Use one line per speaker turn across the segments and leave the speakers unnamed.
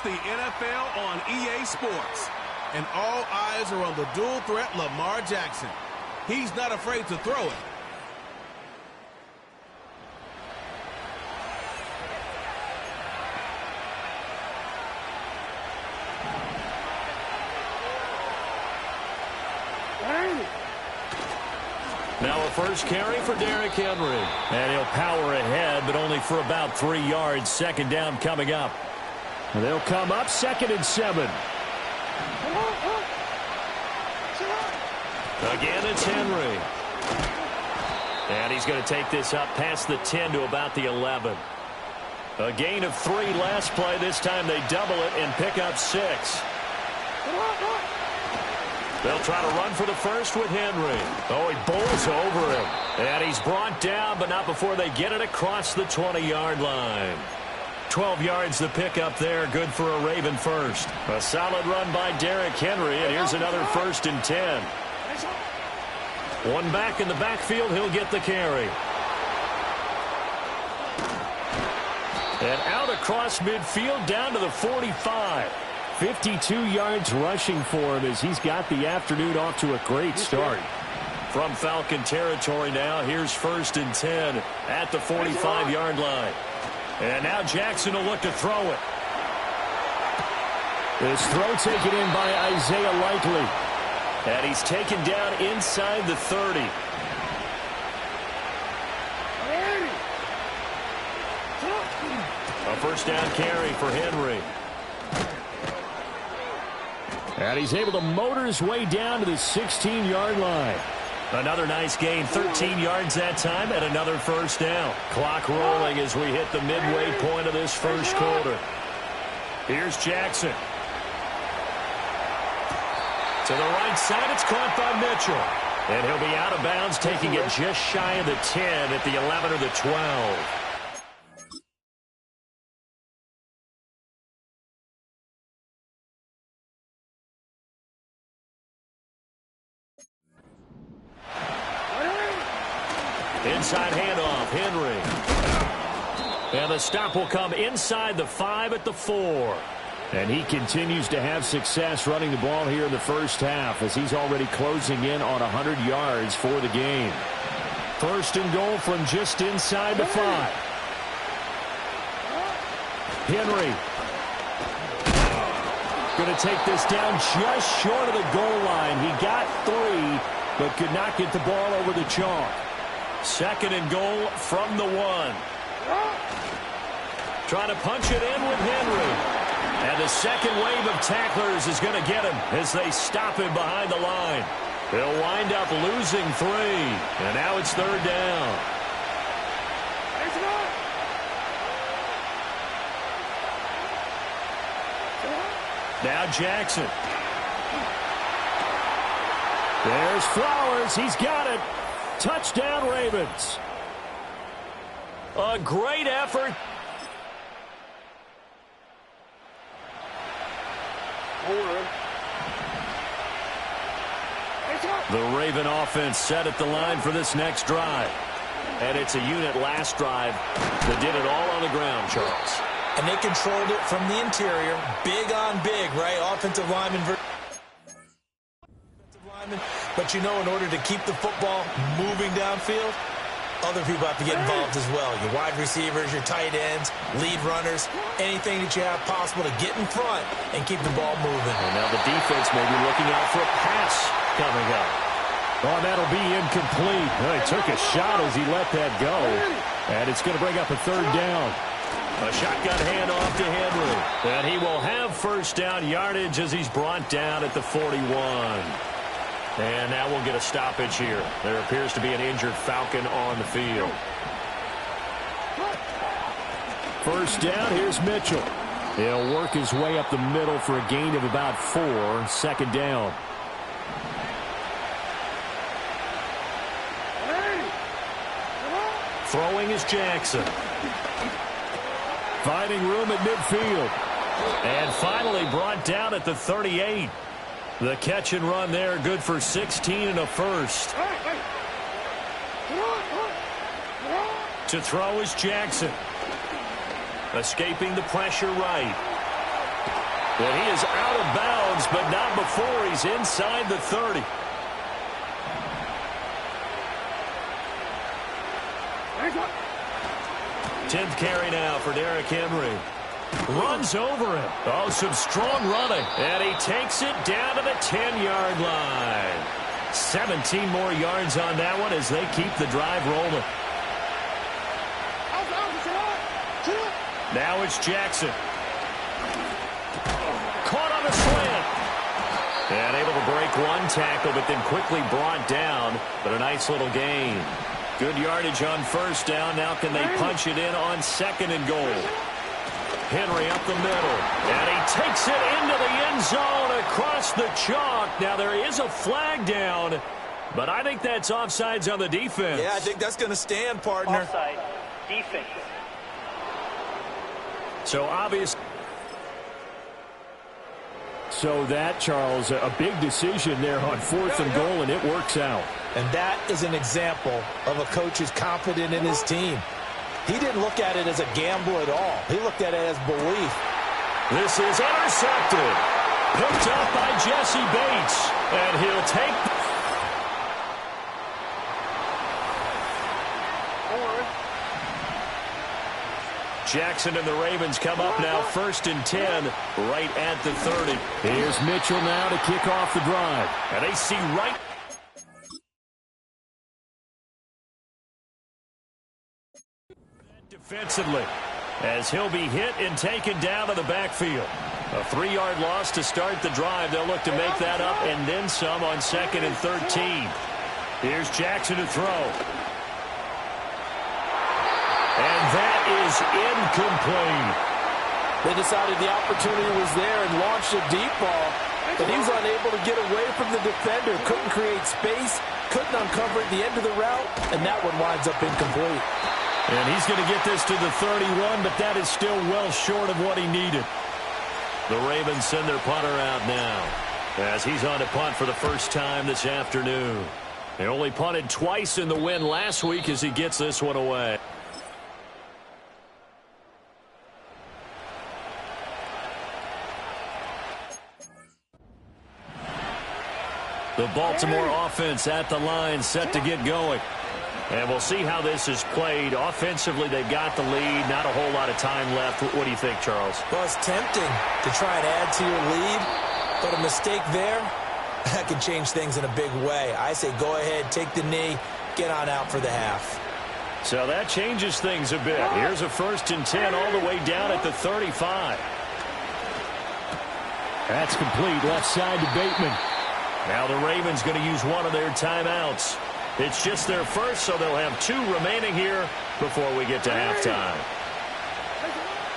the NFL on EA Sports. And all eyes are on the dual threat Lamar Jackson. He's not afraid to throw it.
Now a first carry for Derrick Henry. And he'll power ahead, but only for about 3 yards. Second down coming up. And they'll come up 2nd and 7. Again, it's Henry. And he's going to take this up past the 10 to about the 11. A gain of 3 last play. This time they double it and pick up 6. They'll try to run for the first with Henry. Oh, he bowls over him. And he's brought down, but not before they get it across the 20-yard line. 12 yards to pick up there. Good for a Raven first. A solid run by Derrick Henry, and here's another 1st and 10. One back in the backfield. He'll get the carry. And out across midfield down to the 45. 52 yards rushing for him as he's got the afternoon off to a great start. From Falcon territory now, here's 1st and 10 at the 45-yard line. And now Jackson will look to throw it. This throw taken in by Isaiah Likely. And he's taken down inside the 30. A first down carry for Henry. And he's able to motor his way down to the 16-yard line. Another nice gain, 13 yards that time, and another first down. Clock rolling as we hit the midway point of this first quarter. Here's Jackson. To the right side, it's caught by Mitchell. And he'll be out of bounds, taking it just shy of the 10 at the 11 or the 12. Inside handoff, Henry. And the stop will come inside the 5 at the 4. And he continues to have success running the ball here in the first half as he's already closing in on 100 yards for the game. 1st and goal from just inside the 5. Henry. Going to take this down just short of the goal line. He got 3, but could not get the ball over the chalk. 2nd and goal from the 1. Trying to punch it in with Henry. And the second wave of tacklers is going to get him as they stop him behind the line. They'll wind up losing 3. And now it's 3rd down. Now Jackson. There's Flowers. He's got it. Touchdown, Ravens. A great effort. The Raven offense set at the line for this next drive. And it's a unit last drive that did it all on the ground, Charles.
And they controlled it from the interior. Big on big, right? Offensive lineman versus defensive lineman. But you know, in order to keep the football moving downfield, other people have to get involved as well. Your wide receivers, your tight ends, lead runners, anything that you have possible to get in front and keep the ball moving.
And now the defense may be looking out for a pass coming up. Oh, that'll be incomplete. Well, he took a shot as he let that go. And it's going to bring up a 3rd down. A shotgun handoff to Henry. And he will have first down yardage as he's brought down at the 41. And now we'll get a stoppage here. There appears to be an injured Falcon on the field. First down, here's Mitchell. He'll work his way up the middle for a gain of about 4. 2nd down. Throwing is Jackson. Finding room at midfield. And finally brought down at the 38. The catch and run there, good for 16 and a first. To throw is Jackson. Escaping the pressure right. And he is out of bounds, but not before he's inside the 30. Tenth carry now for Derrick Henry. Runs over him. Oh, some strong running. And he takes it down to the 10-yard line. 17 more yards on that one as they keep the drive rolling. Now it's Jackson. Caught on the slant. And able to break one tackle, but then quickly brought down. But a nice little gain. Good yardage on first down. Now can they punch it in on second and goal? Henry up the middle. And he takes it into the end zone across the chalk. Now there is a flag down, but I think that's offsides on the defense.
Yeah, I think that's going to stand, partner.
Offside. Defense.
So obvious. So that, Charles, a big decision there on fourth and goal, and it works out.
And that is an example of a coach who's confident in his team. He didn't look at it as a gamble at all. He looked at it as belief.
This is intercepted. Picked up by Jesse Bates. And he'll take. Jackson and the Ravens come up now 1st and 10 right at the 30. Here's Mitchell now to kick off the drive. And they see right. Defensively, as he'll be hit and taken down to the backfield. A 3-yard loss to start the drive. They'll look to make that up and then some on 2nd and 13. Here's Jackson to throw. And that is incomplete.
They decided the opportunity was there and launched a deep ball, but he was unable to get away from the defender. Couldn't create space, couldn't uncover at the end of the route, and that one winds up incomplete.
And he's going to get this to the 31, but that is still well short of what he needed. The Ravens send their punter out now as he's on to punt for the first time this afternoon. They only punted twice in the win last week as he gets this one away. The Baltimore offense at the line set to get going. And we'll see how this is played. Offensively, they've got the lead. Not a whole lot of time left. What do you think, Charles?
Well, it's tempting to try and add to your lead, but a mistake there, that can change things in a big way. I say go ahead, take the knee, get on out for the half.
So that changes things a bit. Here's a 1st and 10 all the way down at the 35. That's complete. Left side to Bateman. Now the Ravens going to use one of their timeouts. It's just their first, so they'll have 2 remaining here before we get to halftime.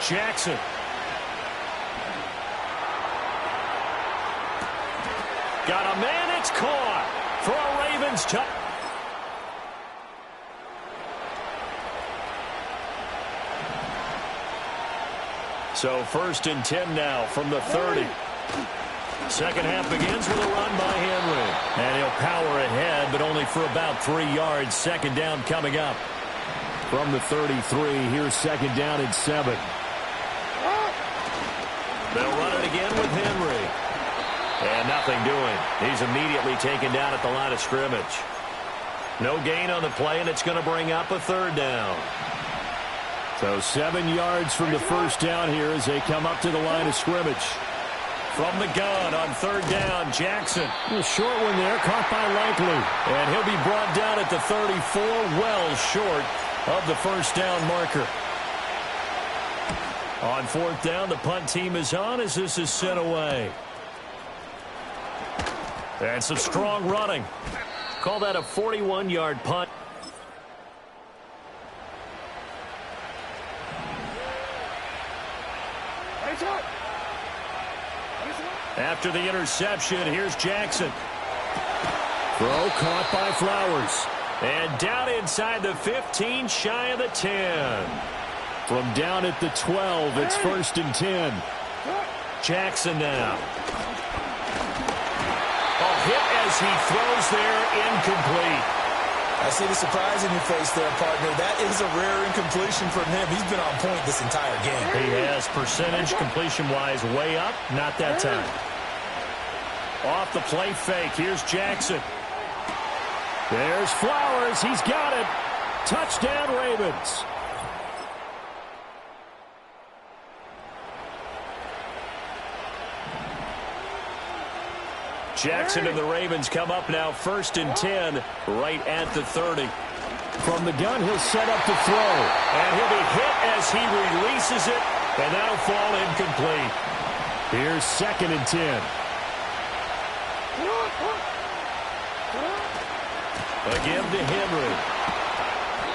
Jackson. Got a man, it's caught for a Ravens touchdown. So 1st and 10 now from the 30. Second half begins with a run by Henry. And he'll power ahead, but only for about 3 yards. Second down coming up. From the 33, here's second down and 7. They'll run it again with Henry. And nothing doing. He's immediately taken down at the line of scrimmage. No gain on the play, and it's going to bring up a 3rd down. So 7 yards from the first down here as they come up to the line of scrimmage. From the gun on 3rd down, Jackson. A short one there, caught by Likely. And he'll be brought down at the 34, well short of the first down marker. On 4th down, the punt team is on as this is sent away. And some strong running. Call that a 41-yard punt. After the interception, here's Jackson. Throw caught by Flowers. And down inside the 15, shy of the 10. From down at the 12, it's 1st and 10. Jackson now. A hit as he throws there, incomplete.
I see the surprise in your face there, partner. That is a rare incompletion from him. He's been on point this entire game.
He has percentage completion-wise way up. Not that time. Off the play fake. Here's Jackson. There's Flowers. He's got it. Touchdown, Ravens. Jackson and the Ravens come up now 1st and 10 right at the 30. From the gun, he'll set up to throw. And he'll be hit as he releases it, and that'll fall incomplete. Here's 2nd and 10. Again to Henry.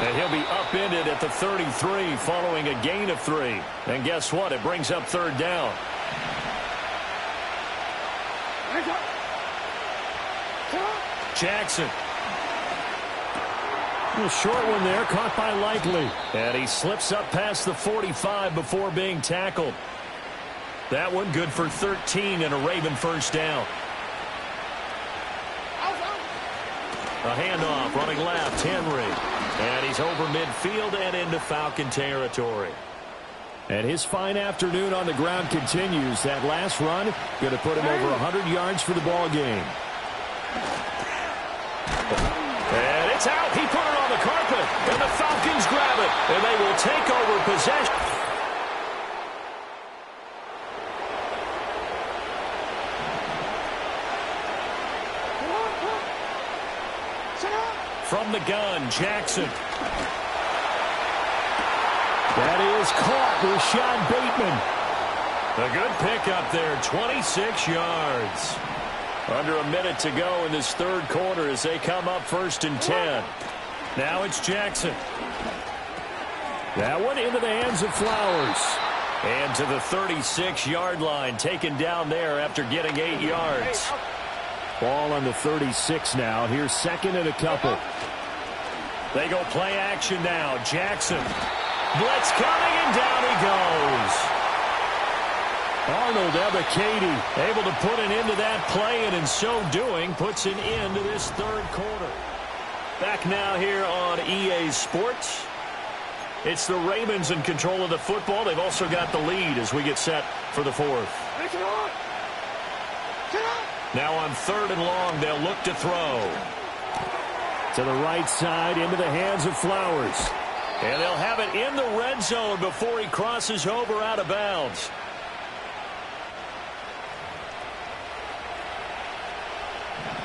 And he'll be upended at the 33 following a gain of 3. And guess what? It brings up 3rd down. Jackson. A short one there, caught by Likely. And he slips up past the 45 before being tackled. That one good for 13 and a Raven 1st down. A handoff, running left, Henry. And he's over midfield and into Falcon territory. And his fine afternoon on the ground continues. That last run going to put him over 100 yards for the ball game. And it's out. He put it on the carpet. And the Falcons grab it. And they will take over possession. From the gun, Jackson. That is caught. Rashad Bateman. A good pickup there. 26 yards. Under a minute to go in this 3rd quarter as they come up 1st and 10. Now it's Jackson. That one into the hands of Flowers. And to the 36-yard line, taken down there after getting 8 yards. Ball on the 36 now. Here's 2nd and a couple. They go play action now. Jackson. Blitz coming, and down he goes. Arnold Ebiketie able to put an end to that play, and in so doing puts an end to this 3rd quarter. Back now here on EA Sports. It's the Ravens in control of the football. They've also got the lead as we get set for the 4th. Now on 3rd and long, they'll look to throw. To the right side, into the hands of Flowers. And they'll have it in the red zone before he crosses over out of bounds.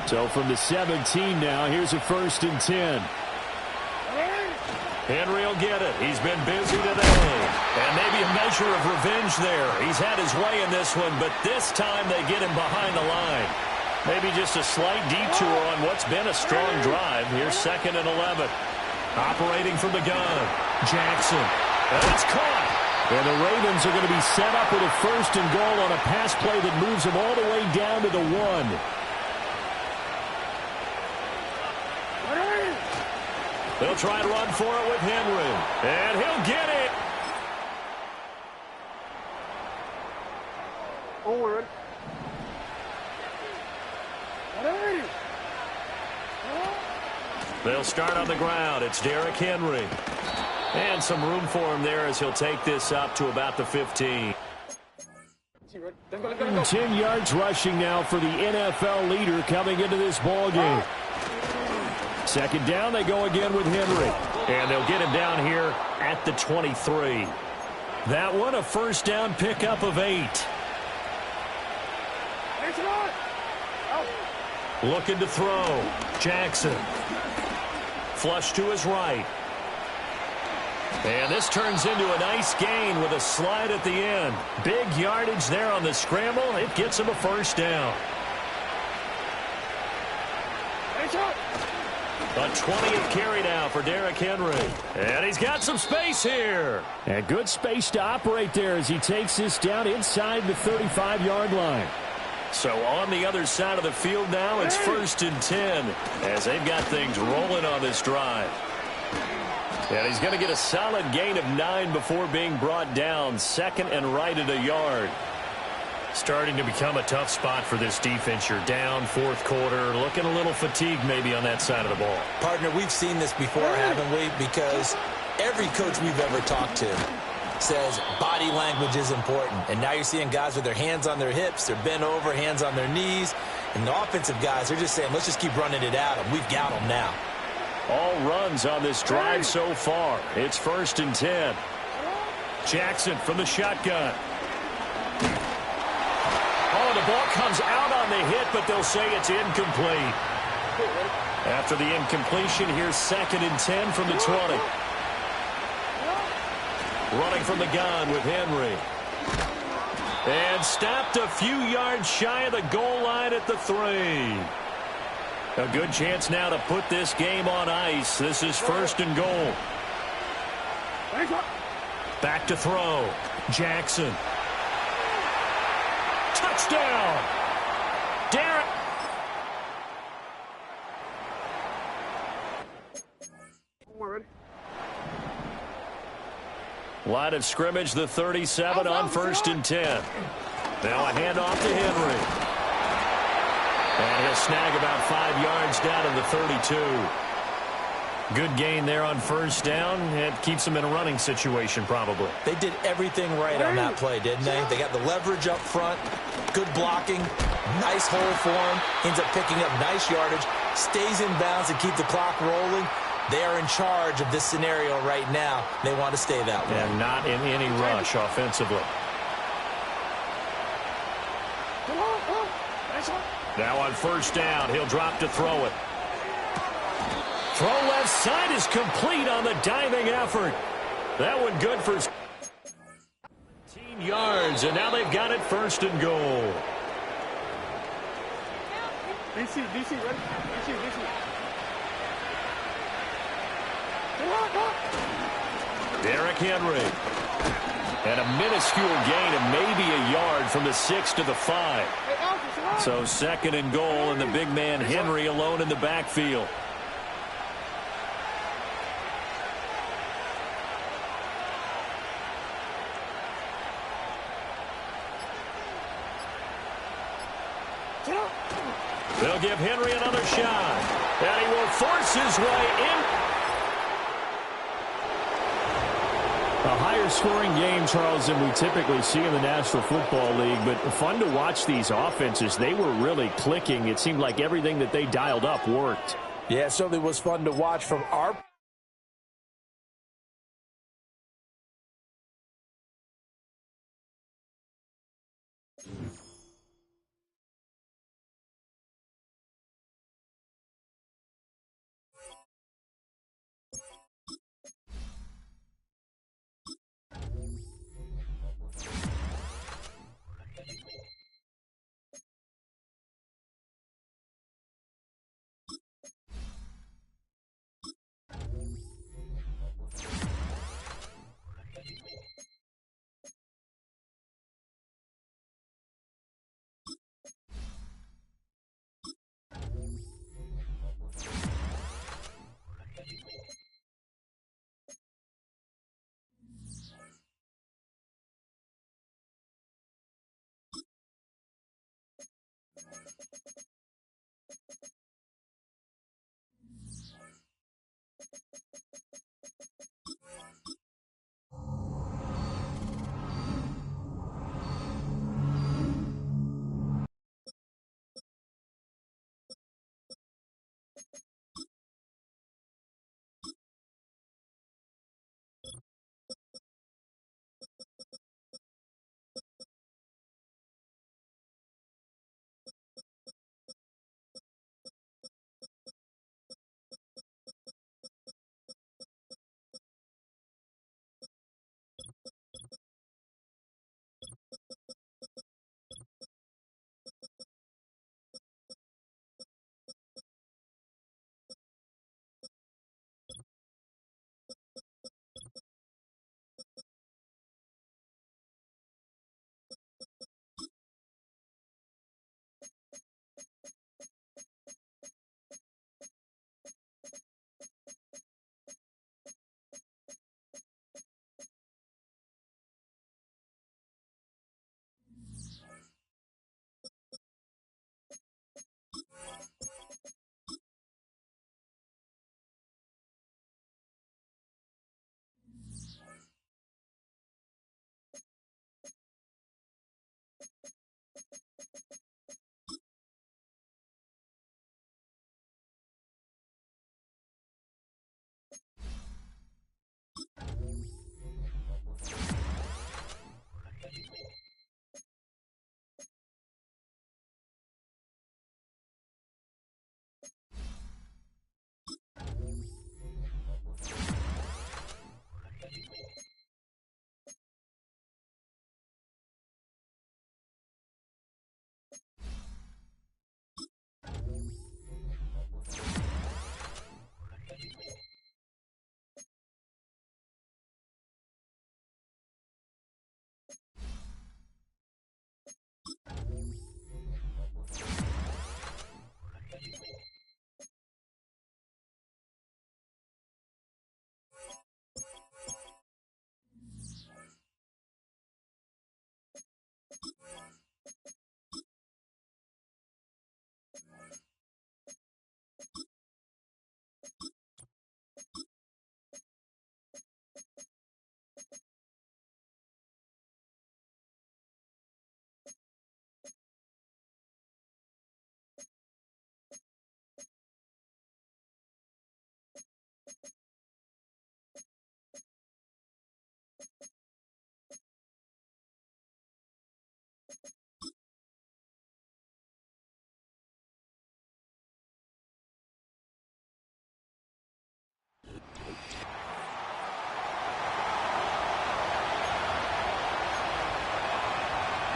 So from the 17 now, here's a 1st and 10. Henry will get it. He's been busy today. And maybe a measure of revenge there. He's had his way in this one, but this time they get him behind the line. Maybe just a slight detour on what's been a strong drive. Here's 2nd and 11. Operating from the gun. Jackson. And it's caught. And the Ravens are going to be set up with a 1st and goal on a pass play that moves them all the way down to the 1. They'll try to run for it with Henry. And he'll get it.
Forward.
They'll start on the ground. It's Derrick Henry. And some room for him there as he'll take this up to about the 15. 10 yards rushing now for the NFL leader coming into this ball game. 2nd down, they go again with Henry. And they'll get him down here at the 23. That one a 1st down pickup of 8. Looking to throw. Jackson. Flush to his right. And this turns into a nice gain with a slide at the end. Big yardage there on the scramble. It gets him a 1st down. A 20th carry now for Derrick Henry. And he's got some space here. And good space to operate there as he takes this down inside the 35-yard line. So on the other side of the field now, it's 1st and 10 as they've got things rolling on this drive. And he's going to get a solid gain of 9 before being brought down. 2nd and right at a yard. Starting to become a tough spot for this defense. You're down fourth quarter, looking a little fatigued maybe on that side of the ball.
Partner, we've seen this before, haven't we? Because every coach we've ever talked to says body language is important. And now you're seeing guys with their hands on their hips, they're bent over, hands on their knees. And the offensive guys, they're just saying, let's just keep running it at them. We've got them now.
All runs on this drive so far. It's 1st and 10. Jackson from the shotgun. Oh, the ball comes out on the hit, but they'll say it's incomplete. After the incompletion, here's 2nd and 10 from the 20. Running from the gun with Henry. And stopped a few yards shy of the goal line at the 3. A good chance now to put this game on ice. This is 1st and goal. Back to throw. Jackson. Touchdown. Derek. Line of scrimmage, the 37 on 1st and 10. Now a handoff to Henry. And he'll snag about 5 yards down to the 32. Good gain there on 1st down. It keeps them in a running situation probably.
They did everything right on that play, didn't they? They got the leverage up front, good blocking, nice hole for him, ends up picking up nice yardage, stays in bounds to keep the clock rolling. They are in charge of this scenario right now. They want to stay that way.
And not in any rush offensively. Now on 1st down, he'll drop to throw it. Throw left side is complete on the diving effort. That one good for 15 yards, and now they've got it 1st and goal.
DC, ready? DC.
Derrick Henry. And a minuscule gain of maybe a yard from the 6 to the 5. So 2nd and goal, and the big man Henry alone in the backfield. They'll give Henry another shot. And he will force his way in. A higher scoring game, Charles, than we typically see in the National Football League, but fun to watch these offenses. They were really clicking. It seemed like everything that they dialed up worked.
Yeah, it certainly was fun to watch from our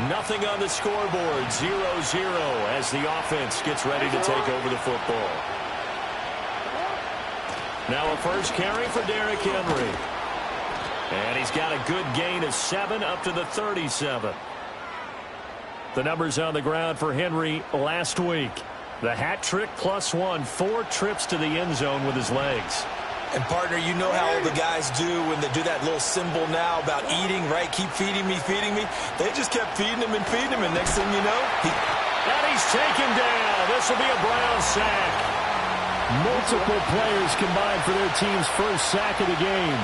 Nothing on the scoreboard. 0-0 as the offense gets ready to take over the football. Now a first carry for Derrick Henry. And he's got a good gain of 7 up to the 37. The numbers on the ground for Henry last week. The hat trick +1, 4 trips to the end zone with his legs.
And, partner, you know how the guys do when they do that little symbol now about eating, right? Keep feeding me, feeding me. They just kept feeding him and feeding him, and next thing you know,
and he's taken down. This will be a Brown sack.
Multiple players combined for their team's first sack of the game.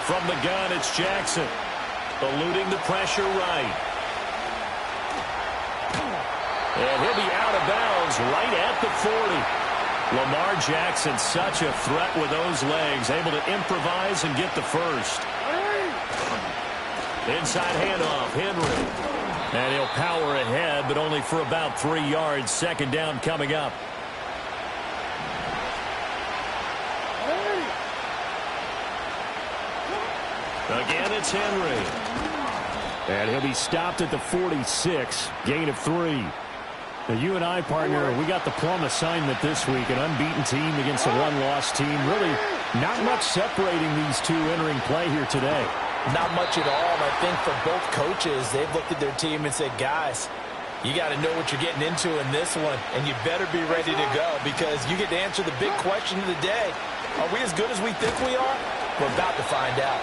From the gun, it's Jackson. Eluding the pressure right. And he'll be out of bounds right at the 40. Lamar Jackson, such a threat with those legs, able to improvise and get the first. Inside handoff, Henry. And he'll power ahead, but only for about 3 yards. Second down coming up. Again, it's Henry.
And he'll be stopped at the 46, gain of 3. Now, you and I, partner, we got the plum assignment this week, an unbeaten team against a one-loss team. Really not much separating these two entering play here today.
not much at all. And I think for both coaches, they've looked at their team and said, guys, you got to know what you're getting into in this one, and you better be ready to go because you get to answer the big question of the day. Are we as good as we think we are? We're about to find out.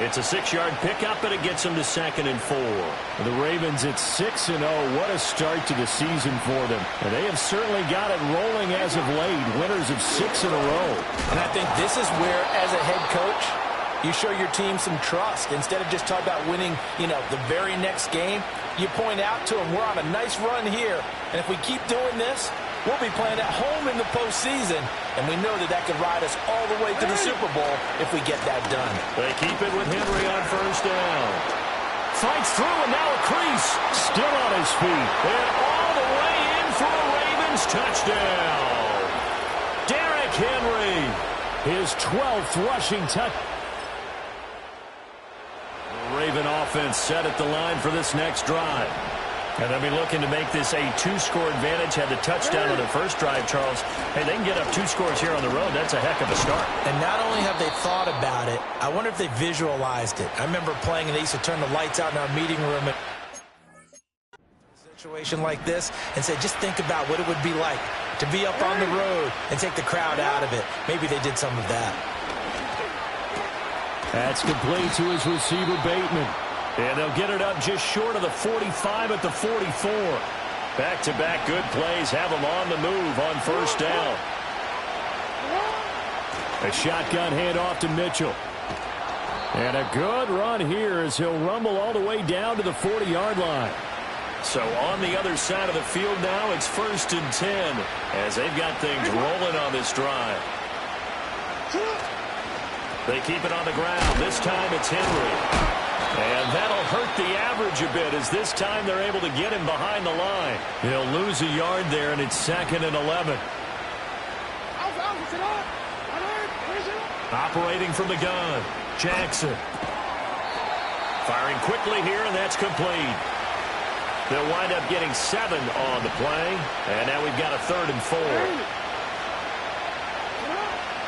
It's a 6-yard pickup, and it gets them to 2nd and 4.
The Ravens at 6-0. What a start to the season for them. And they have certainly got it rolling as of late. Winners of 6 in a row.
And I think this is where, as a head coach, you show your team some trust. Instead of just talking about winning, the very next game, you point out to them, we're on a nice run here. And if we keep doing this, we'll be playing at home in the postseason, and we know that could ride us all the way to the Super Bowl if we get that done.
They keep it with Henry on first down.
Fights through, and now a crease. Still on his feet.
And all the way in for a Ravens touchdown. Derrick Henry.
His 12th rushing touchdown.
Raven offense set at the line for this next drive. And they'll be looking to make this a 2-score advantage. Had the touchdown on their first drive, Charles. Hey, they can get up 2 scores here on the road. That's a heck of a start.
And not only have they thought about it, I wonder if they visualized it. I remember playing, and they used to turn the lights out in our meeting room. A situation like this, and say, just think about what it would be like to be up on the road and take the crowd out of it. Maybe they did some of that.
That's complete to his receiver, Bateman.
And they'll get it up just short of the 45 at the 44. Back-to-back good plays have them on the move on first down.
A shotgun handoff to Mitchell. And a good run here as he'll rumble all the way down to the 40-yard line.
So on the other side of the field now, it's 1st and 10 as they've got things rolling on this drive. They keep it on the ground. This time it's Henry. And that'll hurt the average a bit as this time they're able to get him behind the line.
He'll lose a yard there, and it's 2nd and 11.
Operating from the gun, Jackson. Firing quickly here, and that's complete. They'll wind up getting 7 on the play. And now we've got a 3rd and 4.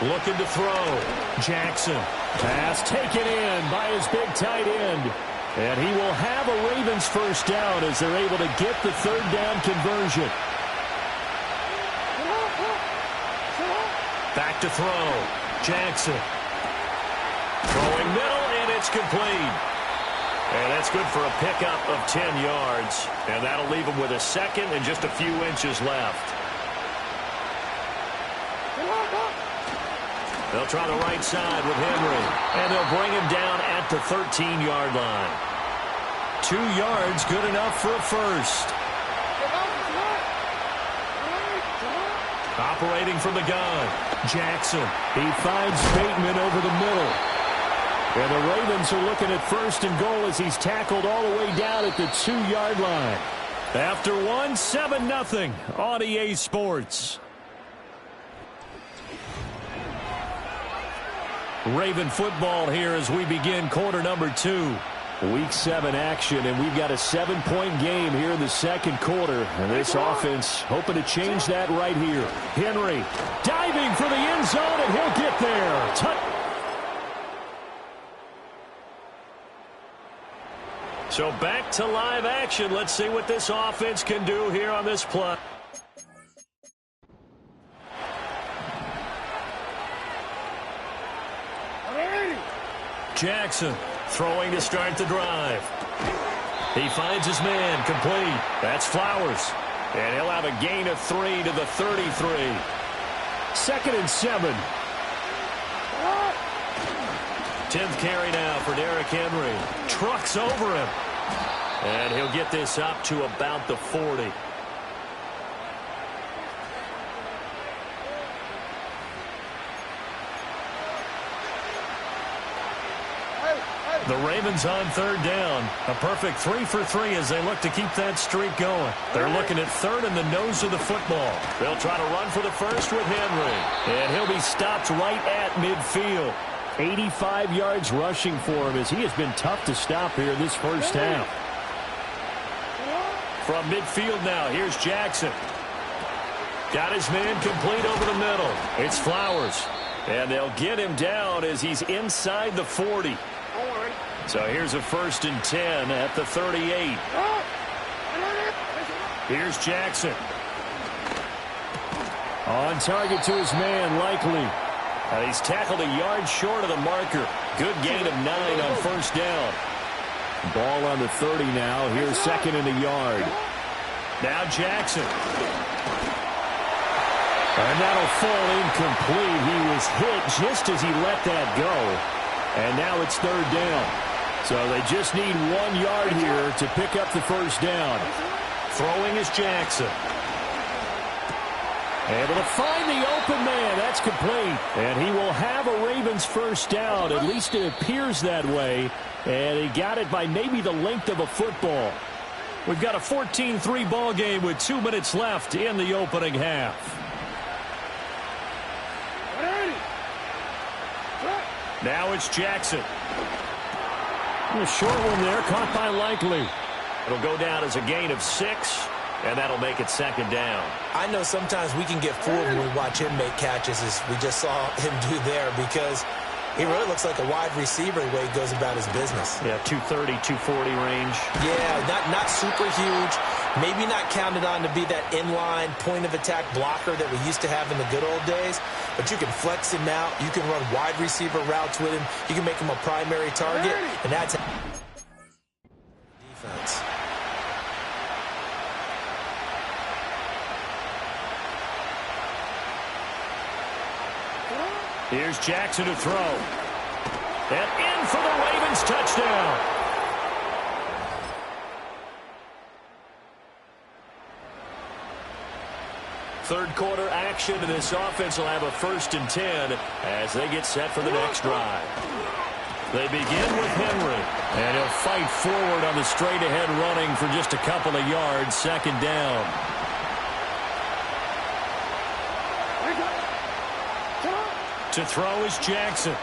Looking to throw. Jackson.
Pass taken in by his big tight end. And he will have a Ravens first down as they're able to get the 3rd down conversion.
Back to throw. Jackson. Throwing middle, and it's complete. And that's good for a pickup of 10 yards. And that'll leave him with a 2nd and just a few inches left. They'll try the right side with Henry. And they'll bring him down at the 13-yard line. 2 yards, good enough for a first. Operating from the gun, Jackson.
He finds Bateman over the middle. And the Ravens are looking at 1st and goal as he's tackled all the way down at the 2-yard line.
After 7-0 on EA Sports.
Raven football here as we begin quarter number 2. Week 7 action, and we've got a 7-point game here in the second quarter. And this offense hoping to change that right here. Henry diving for the end zone, and he'll get there. So back to live action. Let's see what this offense can do here on this play. Jackson throwing to start the drive. He finds his man, complete. That's Flowers. And he'll have a gain of 3 to the 33. 2nd and 7. 10th carry now for Derrick Henry. Trucks over him. And he'll get this up to about the 40. The Ravens on 3rd down. A perfect 3 for 3 as they look to keep that streak going. They're looking at 3rd in the nose of the football. They'll try to run for the first with Henry. And he'll be stopped right at midfield. 85 yards rushing for him as he has been tough to stop here in this first half. From midfield now, here's Jackson. Got his man complete over the middle. It's Flowers. And they'll get him down as he's inside the 40. So here's a 1st and 10 at the 38. Here's Jackson. On target to his man, Likely. He's tackled a yard short of the marker. Good gain of 9 on 1st down. Ball on the 30 now. Here's 2nd and a yard. Now Jackson. And that'll fall incomplete. He was hit just as he let that go. And now it's 3rd down. So they just need 1 yard here to pick up the 1st down. Throwing is Jackson. Able to find the open man. That's complete. And he will have a Ravens 1st down. At least it appears that way. And he got it by maybe the length of a football. We've got a 14-3 ball game with 2 minutes left in the opening half. Now it's Jackson. A short one there, caught by Likely. It'll go down as a gain of 6, and that'll make it 2nd down.
I know sometimes we can get fooled when we watch him make catches, as we just saw him do there, because he really looks like a wide receiver the way he goes about his business.
Yeah, 230, 240 range.
Yeah, not super huge. Maybe not counted on to be that inline point-of-attack blocker that we used to have in the good old days. But you can flex him out. You can run wide receiver routes with him. You can make him a primary target. And that's defense.
Here's Jackson to throw. And in for the Ravens touchdown. Third quarter action, and this offense will have a 1st and 10 as they get set for the next drive. They begin with Henry, and he'll fight forward on the straight-ahead running for just a couple of yards. 2nd down. To throw is Jackson.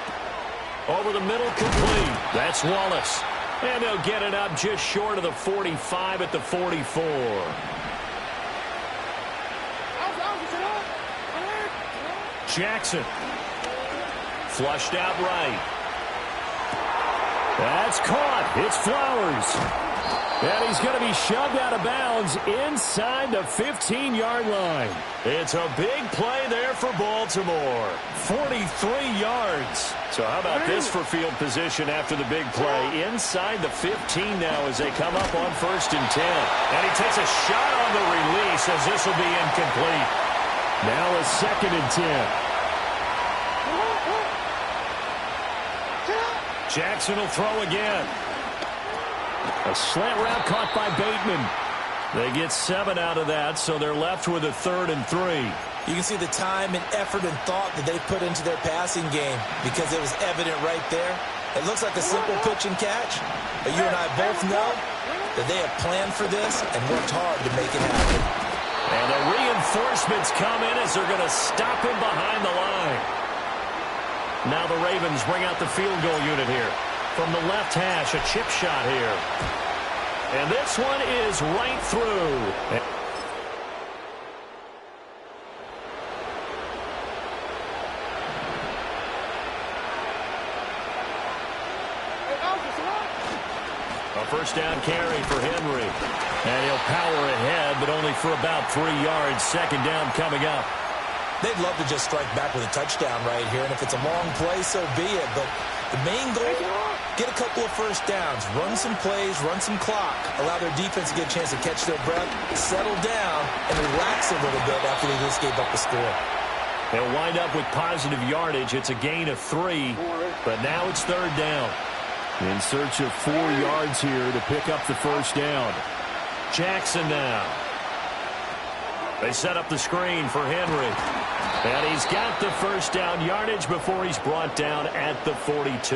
Over the middle, complete. That's Wallace. And they'll get it up just short of the 45 at the 44. Jackson. Flushed out right. That's caught. It's Flowers. And he's going to be shoved out of bounds inside the 15-yard line. It's a big play there for Baltimore. 43 yards. So how about this for field position after the big play? Inside the 15 now as they come up on 1st and 10. And he takes a shot on the release as this will be incomplete. Now a 2nd and 10. Jackson will throw again. A slant route caught by Bateman. They get 7 out of that, so they're left with a 3rd and 3.
You can see the time and effort and thought that they put into their passing game because it was evident right there. It looks like a simple pitch and catch, but you and I both know that they have planned for this and worked hard to make it happen.
And the reinforcements come in as they're going to stop him behind the line. Now the Ravens bring out the field goal unit here.
From the left hash, a chip shot here. And this one is right through. A first down carry for Henry. And he'll power ahead, but only for about 3 yards. Second down coming up.
They'd love to just strike back with a touchdown right here, and if it's a long play, so be it. But the main goal, get a couple of first downs, run some plays, run some clock, allow their defense to get a chance to catch their breath, settle down, and relax a little bit after they just gave up the score.
They'll wind up with positive yardage. It's a gain of 3, but now it's third down.
In search of 4 yards here to pick up the first down.
Jackson now. They set up the screen for Henry. And he's got the first down yardage before he's brought down at the 42.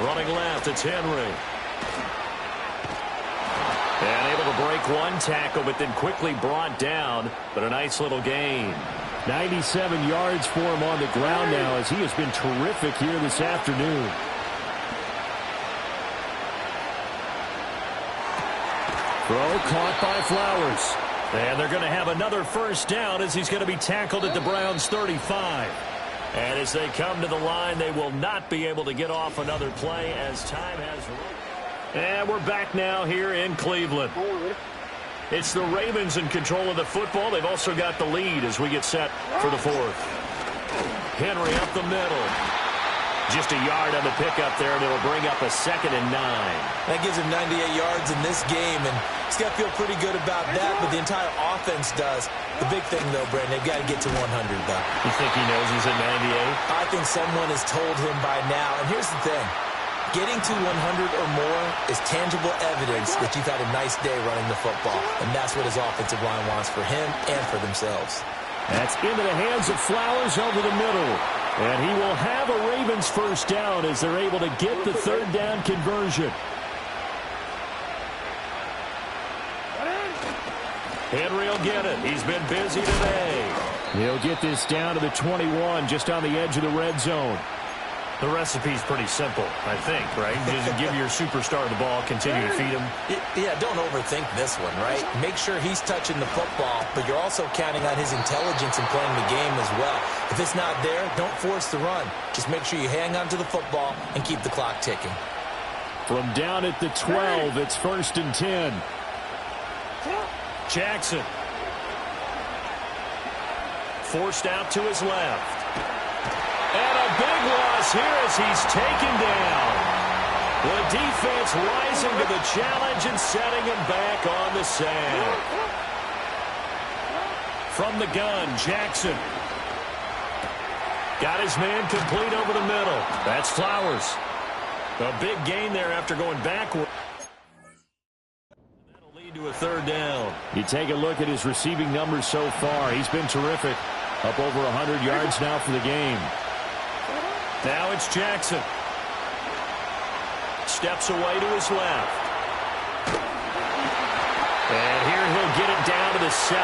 Running left, it's Henry. And able to break one tackle, but then quickly brought down. But a nice little gain.
97 yards for him on the ground now, as he has been terrific here this afternoon. Throw caught by Flowers.
And they're going to have another first down as he's going to be tackled at the Browns' 35. And as they come to the line, they will not be able to get off another play as time has run. And we're back now here in Cleveland. It's the Ravens in control of the football. They've also got the lead as we get set for the fourth. Henry up the middle. Just a yard on the pickup there, and it'll bring up a 2nd and 9.
That gives him 98 yards in this game, and he's got to feel pretty good about that, but the entire offense does. The big thing, though, Brandon, they've got to get to 100, though.
You think he knows he's at 98?
I think someone has told him by now, and here's the thing. Getting to 100 or more is tangible evidence that you've had a nice day running the football, and that's what his offensive line wants for him and for themselves.
That's into the hands of Flowers over the middle. And he will have a Ravens first down as they're able to get the third down conversion.
Henry will get it. He's been busy today.
He'll get this down to the 21, just on the edge of the red zone.
The recipe's pretty simple, I think, right? Just give your superstar the ball, continue to feed him.
Yeah, don't overthink this one, right? Make sure he's touching the football, but you're also counting on his intelligence in playing the game as well. If it's not there, don't force the run. Just make sure you hang on to the football and keep the clock ticking.
From down at the 12, it's 1st and 10.
Jackson. Forced out to his left. And a big loss here as he's taken down. The defense rising to the challenge and setting him back on the sack. From the gun, Jackson. Got his man complete over the middle. That's Flowers. A big gain there after going backward. That'll lead to a third down.
You take a look at his receiving numbers so far. He's been terrific. Up over 100 yards now for the game.
Now it's Jackson. Steps away to his left. And here he'll get it down to the 7.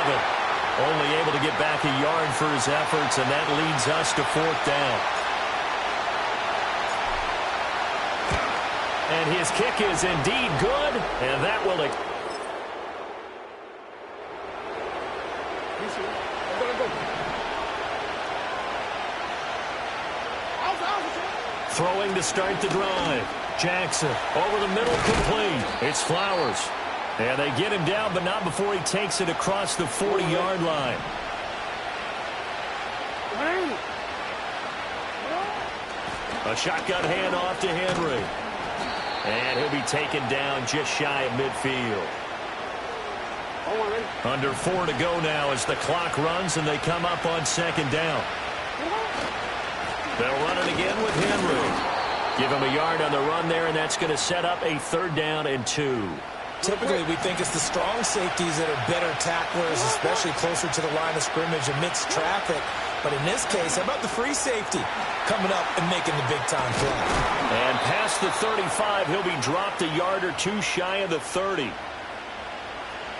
Only able to get back a yard for his efforts, and that leads us to 4th down. And his kick is indeed good, and that will... Throwing to start the drive. Jackson over the middle, complete. It's Flowers. And they get him down, but not before he takes it across the 40-yard line. A shotgun handoff to Henry. And he'll be taken down just shy of midfield. Under 4 to go now as the clock runs and they come up on 2nd down. They'll run it again with Henry. Give him a yard on the run there, and that's going to set up a 3rd down and 2.
Typically, we think it's the strong safeties that are better tacklers, especially closer to the line of scrimmage amidst traffic. But in this case, how about the free safety coming up and making the big-time play?
And past the 35, he'll be dropped a yard or 2 shy of the 30.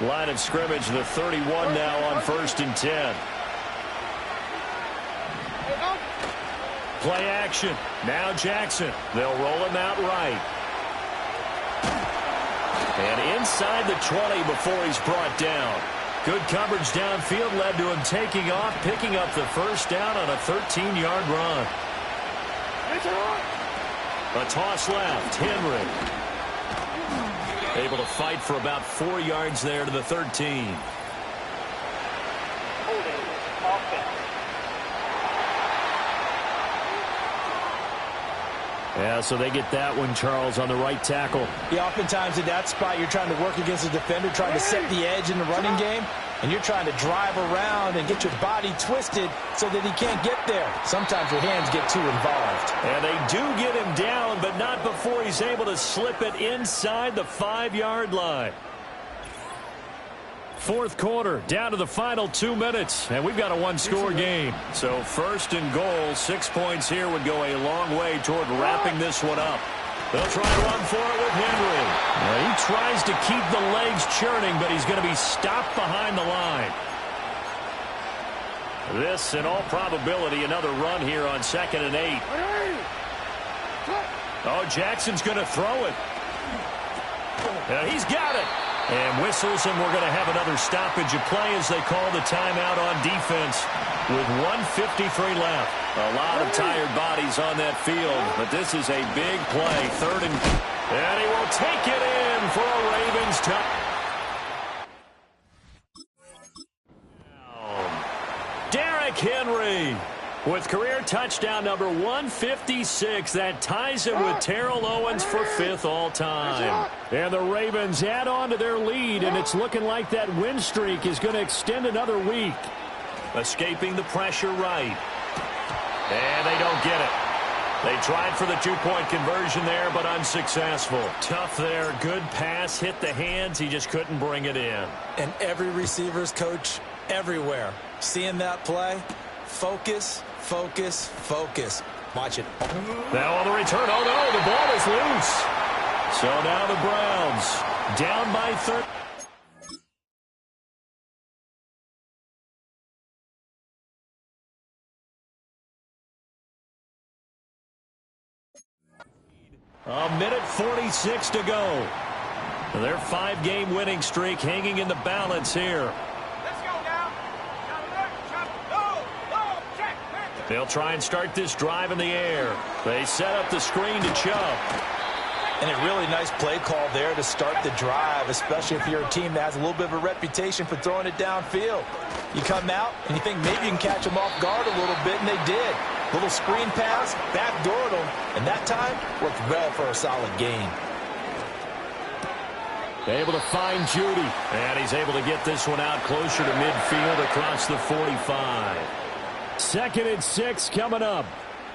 Line of scrimmage, the 31 now on 1st and 10. Play action. Now Jackson. They'll roll him out right. And inside the 20 before he's brought down. Good coverage downfield led to him taking off, picking up the first down on a 13-yard run. A toss left. Henry. Able to fight for about 4 yards there to the 13.
Yeah, so they get that one, Charles, on the right tackle.
Yeah, oftentimes in that spot, you're trying to work against a defender, trying to set the edge in the running game, and you're trying to drive around and get your body twisted so that he can't get there. Sometimes your hands get too involved.
And they do get him down, but not before he's able to slip it inside the 5-yard line. Fourth quarter, down to the final 2 minutes, and we've got a one-score game. So 1st and goal, 6 points here would go a long way toward wrapping this one up. They'll try to run for it with Henry. Now, he tries to keep the legs churning, but he's going to be stopped behind the line. This, in all probability, another run here on 2nd and 8. Oh, Jackson's going to throw it. He's got it. And whistles, and we're going to have another stoppage of play as they call the timeout on defense with 1:53 left. A lot of tired bodies on that field, but this is a big play. 3rd and he will take it in for a Ravens touchdown. Derrick Henry with career touchdown number 156. That ties him with Terrell Owens for 5th all-time.
And the Ravens add on to their lead, and it's looking like that win streak is going to extend another week.
Escaping the pressure right. And they don't get it. They tried for the 2-point conversion there, but unsuccessful. Tough there. Good pass. Hit the hands. He just couldn't bring it in.
And every receiver's coach everywhere. Seeing that play, focus, focus, focus. Watch it.
Now on the return. Oh, no, the ball is loose. So now the Browns down by 30. A minute 46 to go. Their 5-game winning streak hanging in the balance here. They'll try and start this drive in the air. They set up the screen to Chubb.
And a really nice play call there to start the drive, especially if you're a team that has a little bit of a reputation for throwing it downfield. You come out and you think maybe you can catch them off guard a little bit, and they did. Little screen pass, backdoored them, and that time worked well for a solid gain.
Able to find Judy. And he's able to get this one out closer to midfield across the 45.
2nd and 6 coming up.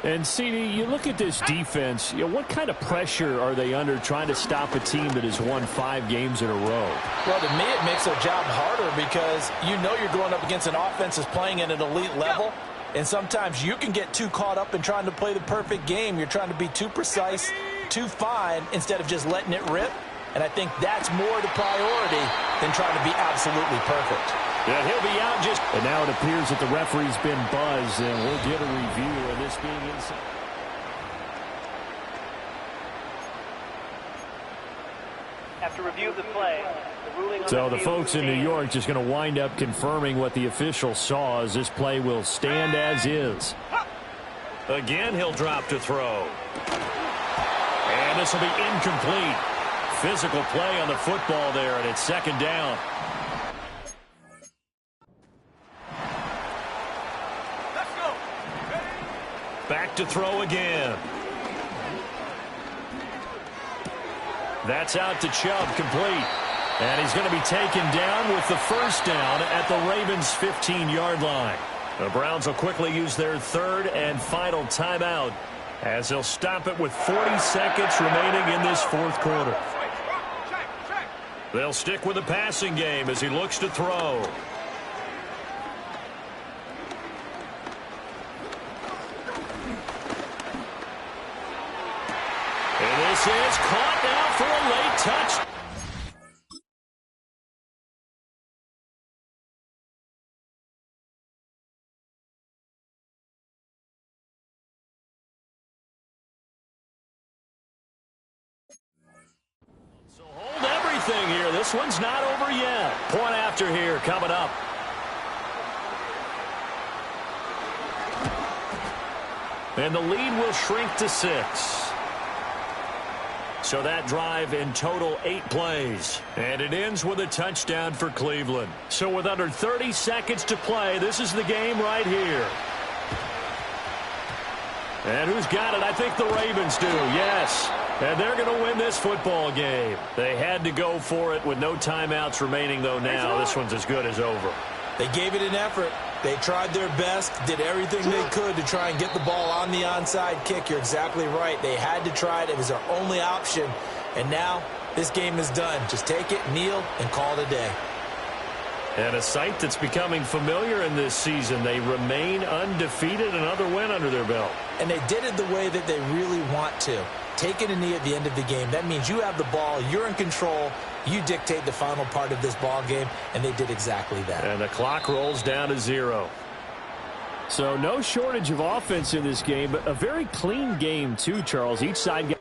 And, CD, you look at this defense, what kind of pressure are they under trying to stop a team that has won 5 games in a row?
Well, to me, it makes their job harder because you know you're going up against an offense that's playing at an elite level. And sometimes you can get too caught up in trying to play the perfect game. You're trying to be too precise, too fine, instead of just letting it rip. And I think that's more the priority than trying to be absolutely perfect.
Yeah, he'll be out just...
And now it appears that the referee's been buzzed, and we'll get a review of this being inside.
After review of the play, the ruling on
So the folks in New York just going to wind up confirming what the official saw as this play will stand as is.
Again, he'll drop to throw. And this will be incomplete. Physical play on the football there, and it's 2nd down. Back to throw again. That's out to Chubb, complete. And he's going to be taken down with the first down at the Ravens' 15-yard line. The Browns will quickly use their 3rd and final timeout as they'll stop it with 40 seconds remaining in this 4th quarter. They'll stick with the passing game as he looks to throw. And this is caught now for a late touch. thing here. This one's not over yet. Point after here coming up. And the lead will shrink to 6. So that drive in total 8 plays. And it ends with a touchdown for Cleveland. So with under 30 seconds to play, this is the game right here. And who's got it? I think the Ravens do, yes. And they're going to win this football game. They had to go for it with no timeouts remaining, though now. This one's as good as over.
They gave it an effort. They tried their best, did everything they could to try and get the ball on the onside kick. You're exactly right. They had to try it. It was their only option. And now this game is done. Just take it, kneel, and call it a day.
And a sight that's becoming familiar in this season. They remain undefeated, another win under their belt.
And they did it the way that they really want to. Taking a knee at the end of the game. That means you have the ball, you're in control, you dictate the final part of this ball game, and they did exactly that.
And the clock rolls down to 0.
So no shortage of offense in this game, but a very clean game too, Charles. Each side got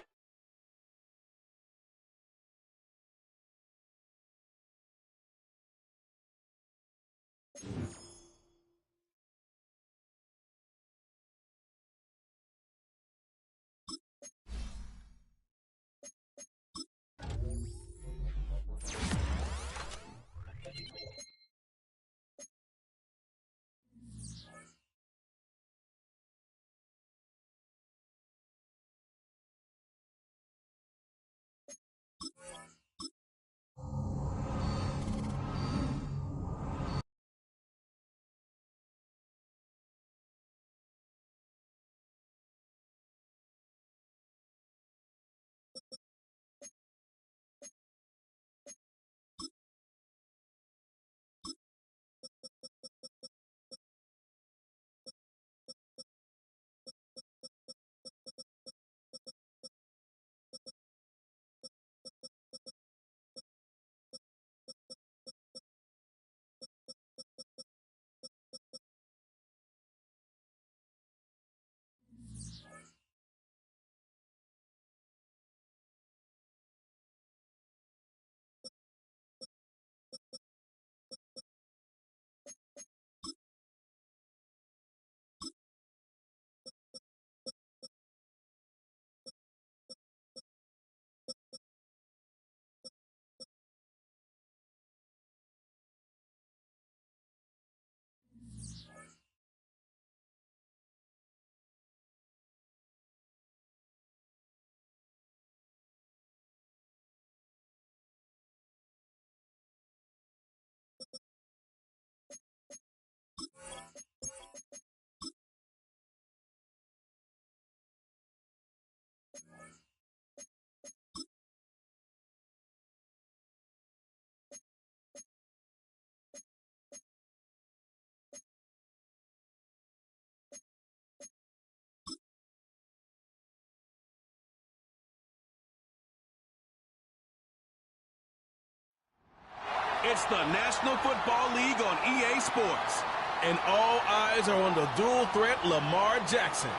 It's the National Football League on EA Sports. And all eyes are on the dual threat Lamar Jackson.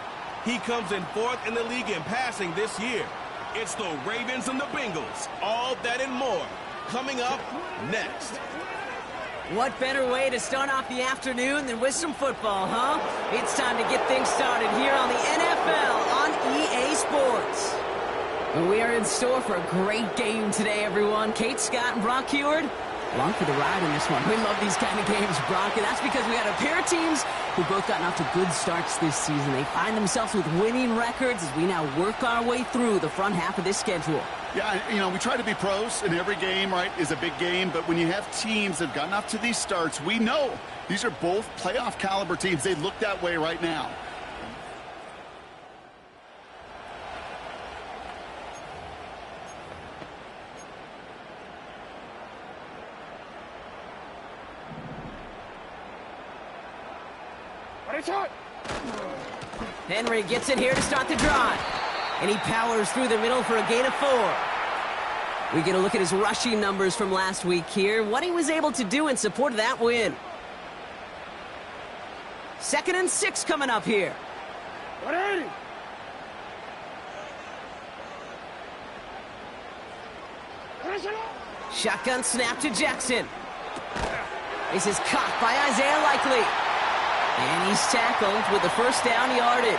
He comes in 4th in the league in passing this year. It's the Ravens and the Bengals. All that and more coming up next.
What better way to start off the afternoon than with some football, huh? It's time to get things started here on the NFL on EA Sports. We are in store for a great game today, everyone. Kate Scott and Brock Heward, along for the ride in this one. We love these kind of games, Brock, and that's because we got a pair of teams who both gotten off to good starts this season. They find themselves with winning records as we now work our way through the front half of this schedule.
Yeah, you know, we try to be pros, and every game, right, is a big game, but when you have teams that have gotten off to these starts, we know these are both playoff caliber teams. They look that way right now.
Henry gets it here to start the drive. And he powers through the middle for a gain of 4. We get a look at his rushing numbers from last week here, what he was able to do in support of that win. 2nd and 6 coming up here. Shotgun snap to Jackson. This is caught by Isaiah Likely. And he's tackled with the first down yardage.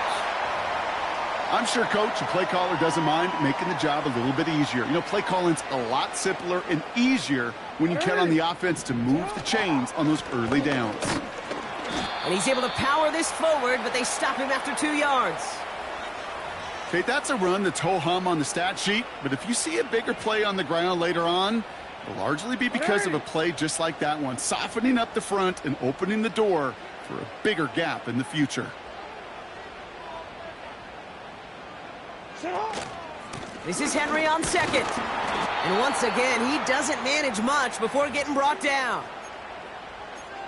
I'm sure coach and play caller doesn't mind making the job a little bit easier. You know, play calling's a lot simpler and easier when you count on the offense to move the chains on those early downs.
And he's able to power this forward, but they stop him after 2 yards.
Okay, that's a run that's ho-hum on the stat sheet, but if you see a bigger play on the ground later on, it'll largely be because of a play just like that one, softening up the front and opening the door for a bigger gap in the future.
This is Henry on second. And once again, he doesn't manage much before getting brought down.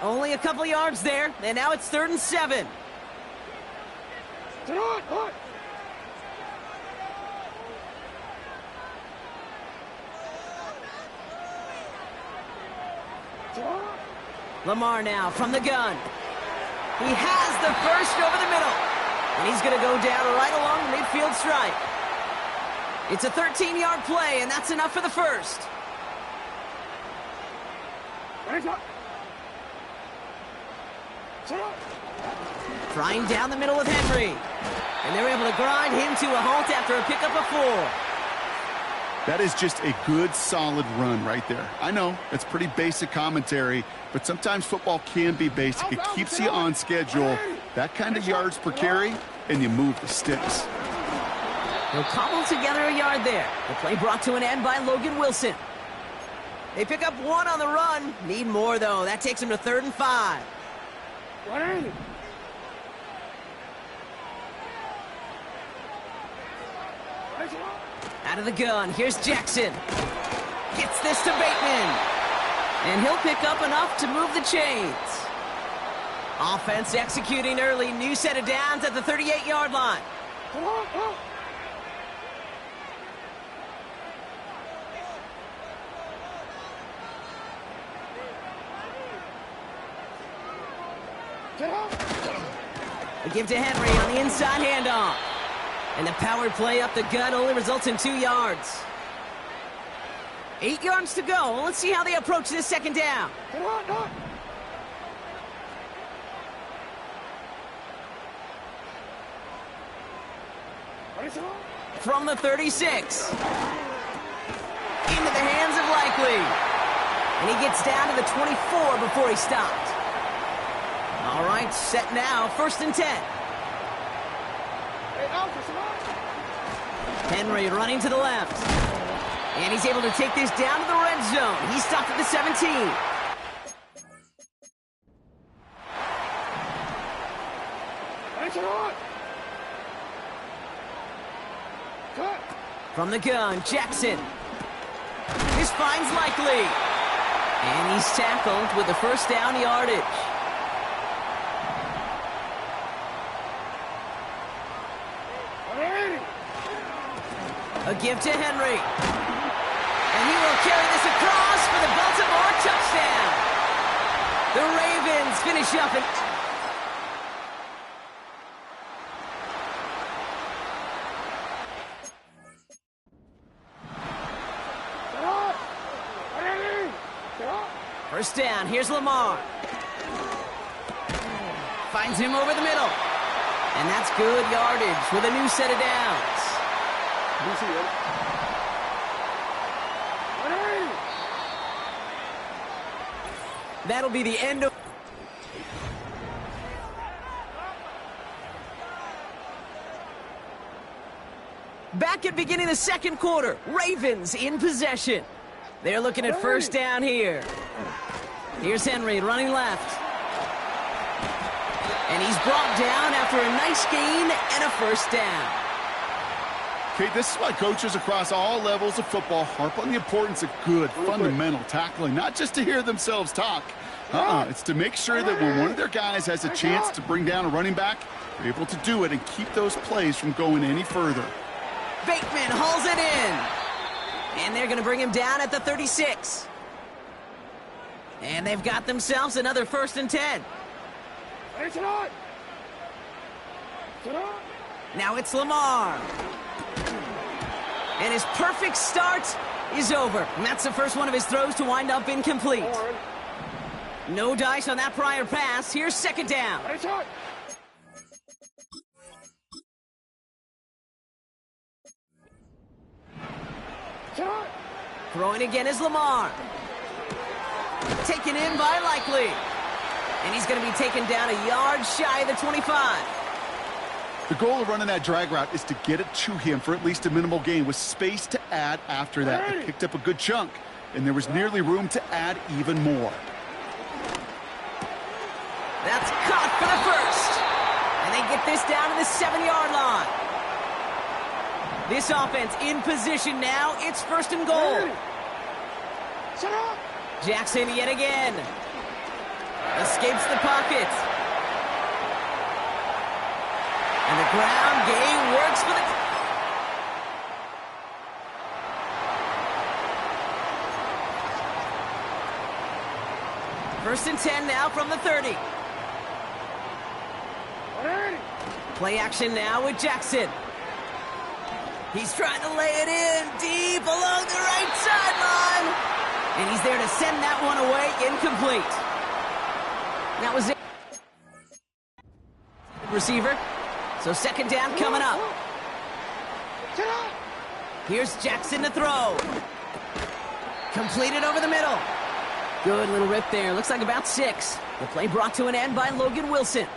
Only a couple yards there, and now it's 3rd and 7. Lamar now from the gun. He has the first over the middle. And he's going to go down right along the midfield stripe. It's a 13-yard play, and that's enough for the first. Trying down the middle with Henry. And they're able to grind him to a halt after a pickup of 4.
That is just a good, solid run right there. I know, it's pretty basic commentary, but sometimes football can be basic. It keeps you on schedule. That kind of yards per carry, and you move the sticks.
They'll cobble together a yard there. The play brought to an end by Logan Wilson. They pick up 1 on the run. Need more, though. That takes them to 3rd and 5. Out of the gun, here's Jackson. Gets this to Bateman. And he'll pick up enough to move the chains. Offense executing early. New set of downs at the 38-yard line. They give to Henry on the inside handoff. And the powered play up the gut only results in 2 yards. 8 yards to go. Let's see how they approach this second down. From the 36. Into the hands of Likely. And he gets down to the 24 before he stopped. All right, set now, 1st and 10. Henry running to the left. And he's able to take this down to the red zone. He stopped at the 17. From the gun, Jackson. This finds Likely. And he's tackled with the first down yardage. A give to Henry. And he will carry this across for the Baltimore touchdown. The Ravens finish up and... First down, here's Lamar. Finds him over the middle. And that's good yardage with a new set of downs. That'll be the end of... Back at beginning the second quarter, Ravens in possession. They're looking at first down here. Here's Henry running left. And he's brought down after a nice gain and a first down.
Okay, this is why coaches across all levels of football harp on the importance of good, fundamental tackling, not just to hear themselves talk. It's to make sure that when one of their guys has a chance to bring down a running back, they're able to do it and keep those plays from going any further.
Bateman hauls it in. And they're going to bring him down at the 36. And they've got themselves another 1st and 10. Now it's Lamar. And his perfect start is over. And that's the first one of his throws to wind up incomplete. No dice on that prior pass. Here's second down. Throwing again is Lamar. Taken in by Likely. And he's going to be taken down a yard shy of the 25.
The goal of running that drag route is to get it to him for at least a minimal gain with space to add after that. They picked up a good chunk, and there was nearly room to add even more.
That's caught for the first. And they get this down to the 7-yard line. This offense in position now. It's first and goal. Jackson yet again. Escapes the pocket. And the ground game works for the... First and 10 now from the 30. Play action now with Jackson. He's trying to lay it in deep along the right sideline. And he's there to send that one away, incomplete. That was it. Receiver. So second down coming up. Here's Jackson to throw. Completed over the middle. Good little rip there. Looks like about 6. The play brought to an end by Logan Wilson.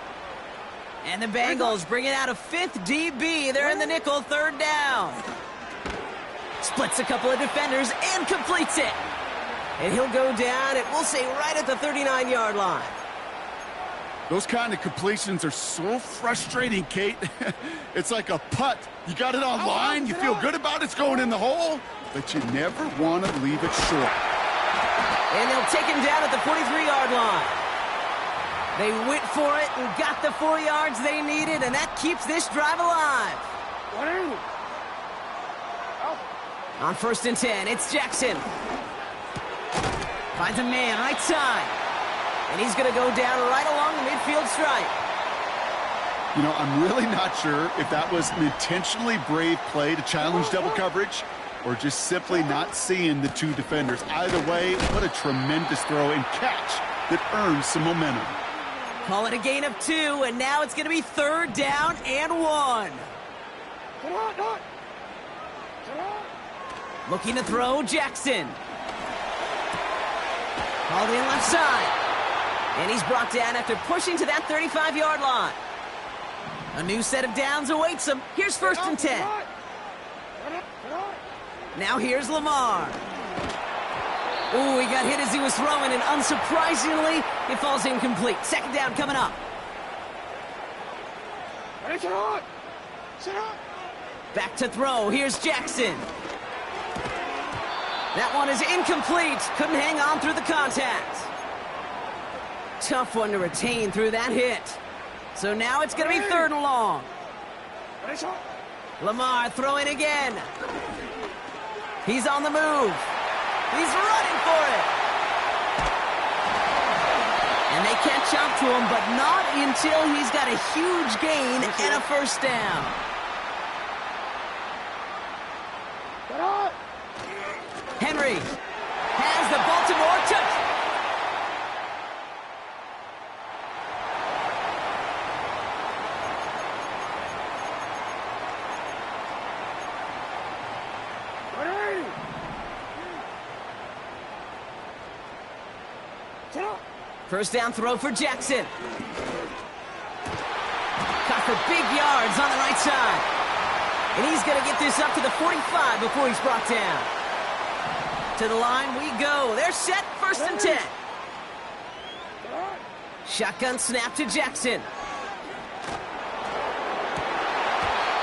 And the Bengals bring it out a 5th DB. They're in the nickel, third down. Splits a couple of defenders and completes it. And he'll go down, and we'll say right at the 39-yard line.
Those kind of completions are so frustrating, Kate. It's like a putt. You got it on line, you feel good about it's going in the hole, but you never want to leave it short.
And they'll take him down at the 43-yard line. They went for it and got the 4 yards they needed, and that keeps this drive alive. On first and 10, it's Jackson. Finds a man right side. And he's going to go down right along the midfield stripe.
You know, I'm really not sure if that was an intentionally brave play to challenge double coverage or just simply not seeing the two defenders. Either way, what a tremendous throw and catch that earns some momentum.
Call it a gain of 2, and now it's going to be third down and 1. Looking to throw, Jackson. Called in left side. And he's brought down after pushing to that 35-yard line. A new set of downs awaits him. Here's first and 10. Now here's Lamar. Ooh, he got hit as he was throwing, and unsurprisingly, it falls incomplete. Second down coming up. Back to throw. Here's Jackson. That one is incomplete. Couldn't hang on through the contact. Tough one to retain through that hit. So now it's going to be third and long. Lamar throwing again. He's on the move. He's running for it. And they catch up to him, but not until he's got a huge gain and a first down. Henry has the Baltimore touch. First down throw for Jackson. Caught for big yards on the right side. And he's going to get this up to the 45 before he's brought down. To the line we go. They're set, first and 10. Shotgun snap to Jackson.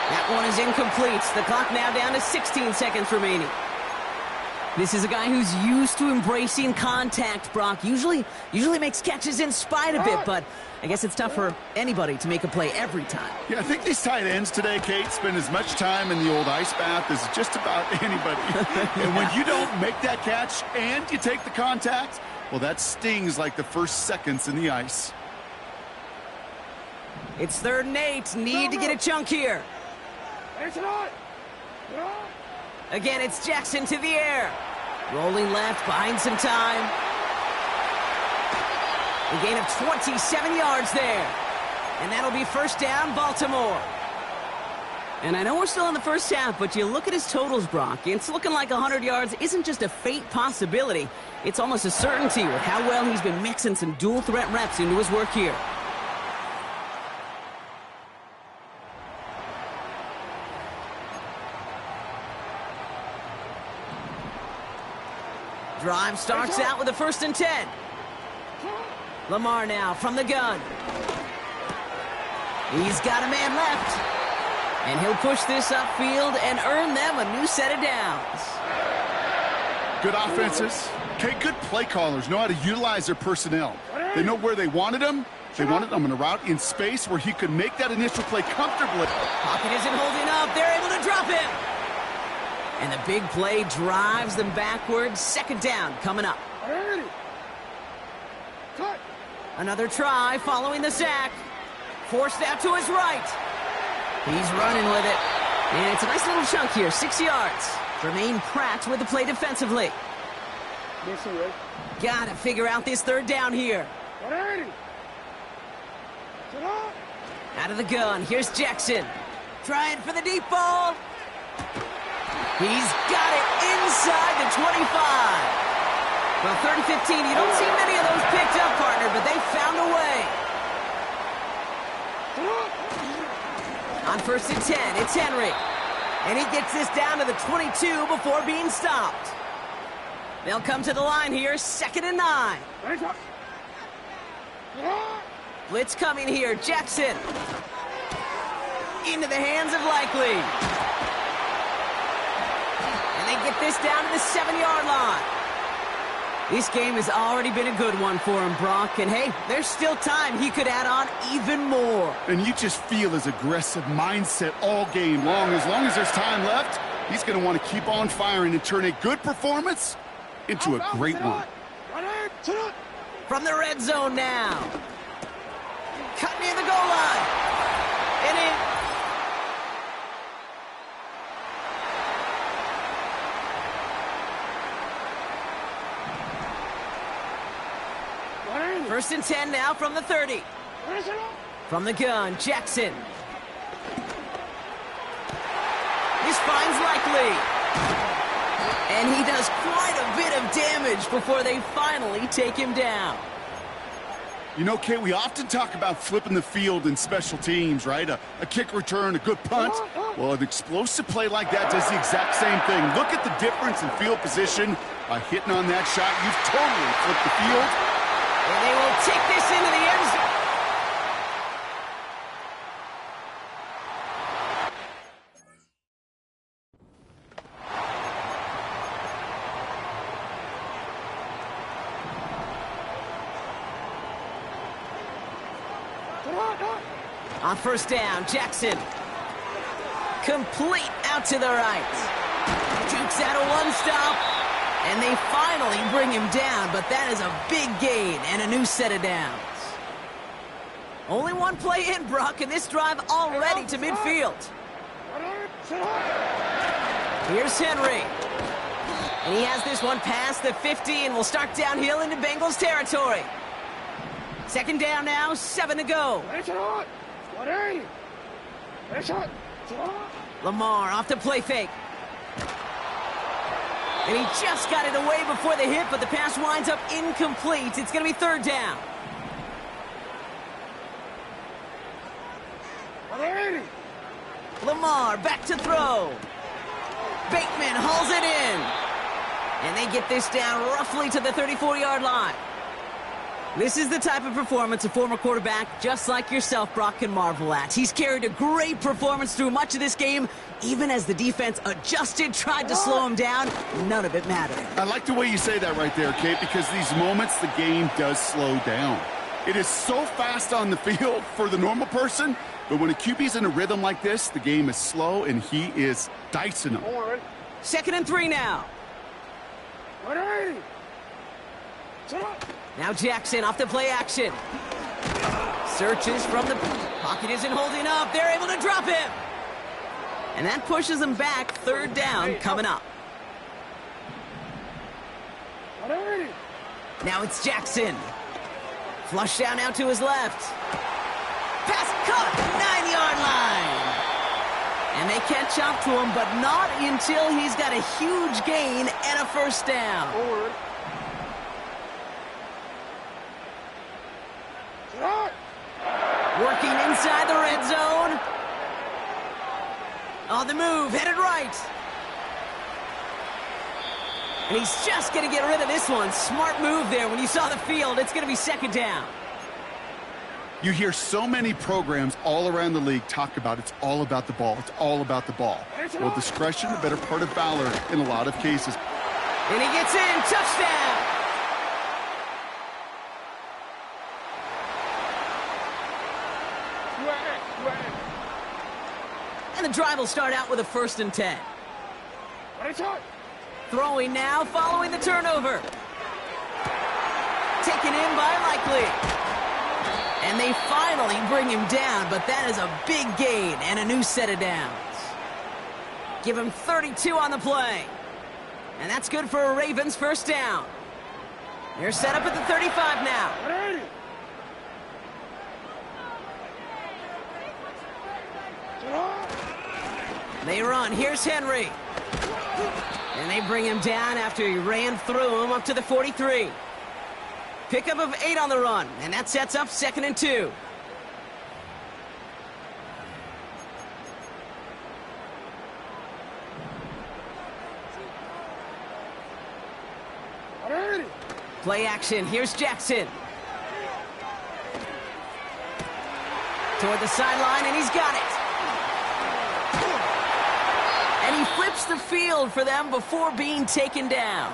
That one is incomplete. The clock now down to 16 seconds remaining. This is a guy who's used to embracing contact, Brock. Usually makes catches in spite of it, but I guess it's tough for anybody to make a play every time.
Yeah, I think these tight ends today, Kate, spend as much time in the old ice bath as just about anybody. And when you don't make that catch and you take the contact, well, that stings like the first seconds in the ice.
It's third and 8. Need to get a chunk here. Again, it's Jackson to the air. Rolling left, buying some time. A gain of 27 yards there. And that'll be first down, Baltimore. And I know we're still in the first half, but you look at his totals, Brock. It's looking like 100 yards isn't just a faint possibility. It's almost a certainty with how well he's been mixing some dual threat reps into his work here. Drive starts out with a 1st and 10. Lamar now from the gun. He's got a man left. And he'll push this upfield and earn them a new set of downs.
Good offenses. Okay, good play callers know how to utilize their personnel. They know where they wanted him. They wanted him on a route in space where he could make that initial play comfortably.
Pocket isn't holding up. They're able to drop him. And the big play drives them backwards. 2nd down coming up. Another try following the sack. Forced out to his right. He's running with it. And it's a nice little chunk here, 6 yards. Jermaine Pratt with the play defensively. Gotta figure out this 3rd down here. Out of the gun, here's Jackson. Trying for the deep ball. He's got it inside the 25. Well, 3rd and 15, you don't see many of those picked up, partner, but they found a way. On 1st and 10, it's Henry. And he gets this down to the 22 before being stopped. They'll come to the line here, 2nd and 9. Blitz coming here, Jackson. Into the hands of Likely. And they get this down to the 7-yard line. This game has already been a good one for him, Brock. And, hey, there's still time he could add on even more.
And you just feel his aggressive mindset all game long. As long as there's time left, he's going to want to keep on firing and turn a good performance into a great one.
From the red zone now. Cut near the goal line. And in. First and 10 now from the 30. From the gun, Jackson. This finds Likely. And he does quite a bit of damage before they finally take him down.
You know, Kate, we often talk about flipping the field in special teams, right? A kick return, a good punt. Well, an explosive play like that does the exact same thing. Look at the difference in field position. By hitting on that shot, you've totally flipped the field.
And they will take this into the end zone. On 1st down, Jackson. Complete out to the right. Jukes out a one-stop. And they finally bring him down, but that is a big gain and a new set of downs. Only one play in, Brock, and this drive already to midfield. Here's Henry. And he has this one past the 50 and will start downhill into Bengals territory. 2nd down now, 7 to go. Lamar off the play fake. And he just got it away before the hit, but the pass winds up incomplete. It's going to be 3rd down. Lamar back to throw. Bateman hauls it in. And they get this down roughly to the 34-yard line. This is the type of performance a former quarterback just like yourself, Brock, can marvel at. He's carried a great performance through much of this game. Even as the defense adjusted, tried to slow him down, none of it mattered.
I like the way you say that right there, Kate, because these moments the game does slow down. It is so fast on the field for the normal person, but when a QB's in a rhythm like this, the game is slow and he is dicing them.
2nd and 3 now. Now Jackson off the play action. Searches from the pocket, isn't holding up. They're able to drop him. And that pushes them back. Third down coming up. Now it's Jackson. Flush down out to his left. Pass caught, 9-yard line. And they catch up to him, but not until he's got a huge gain and a first down. Working inside the red zone. On the move, headed right. And he's just going to get rid of this one. Smart move there. When you saw the field, it's going to be second down.
You hear so many programs all around the league talk about it's all about the ball. It's all about the ball. Well, discretion, the better part of valor in a lot of cases.
And he gets in. Touchdown. And the drive will start out with a 1st and 10. Throwing now, following the turnover. Taken in by Likely. And they finally bring him down, but that is a big gain and a new set of downs. Give him 32 on the play. And that's good for a Ravens first down. They're set up at the 35 now. They run. Here's Henry. And they bring him down after he ran through him up to the 43. Pickup of 8 on the run, and that sets up 2nd and 2. Play action. Here's Jackson. Toward the sideline, and he's got it. And he flips the field for them before being taken down.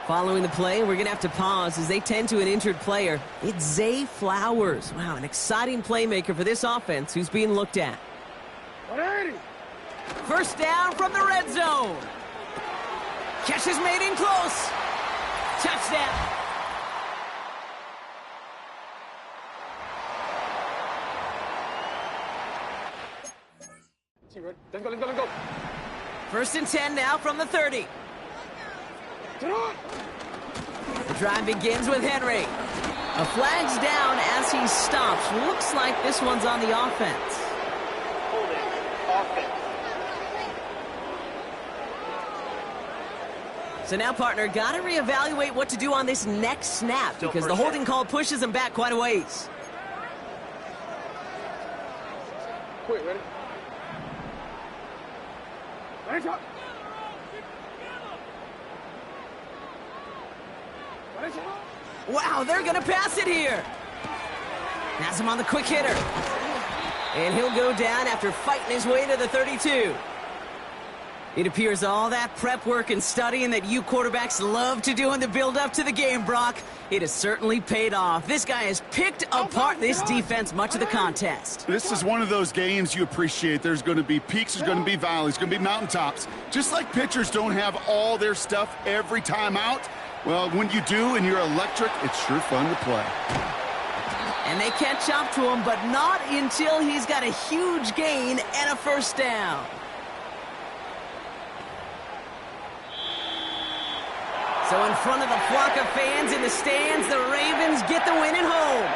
Following the play, we're going to have to pause as they tend to an injured player. It's Zay Flowers. Wow, an exciting playmaker for this offense who's being looked at. First down from the red zone. Catch is made in close. Touchdown.
Let's go.
1st and 10 now from the 30. The drive begins with Henry. A flag's down as he stops. Looks like this one's on the offense. So now, partner, got to reevaluate what to do on this next snap because the holding call pushes him back quite a ways.
Quick, ready?
Wow, they're going to pass it here. Has him on the quick hitter. And he'll go down after fighting his way to the 32. It appears all that prep work and studying that you quarterbacks love to do in the build-up to the game, Brock, it has certainly paid off. This guy has picked apart this defense much of the contest.
This is one of those games you appreciate. There's going to be peaks, there's going to be valleys, going to be mountaintops. Just like pitchers don't have all their stuff every time out, well, when you do and you're electric, it's sure fun to play.
And they catch up to him, but not until he's got a huge gain and a first down. So in front of the flock of fans in the stands, the Ravens get the win at home.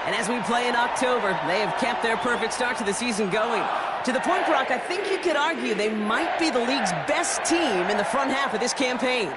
And as we play in October, they have kept their perfect start to the season going. To the point, Brock, I think you could argue they might be the league's best team in the front half of this campaign.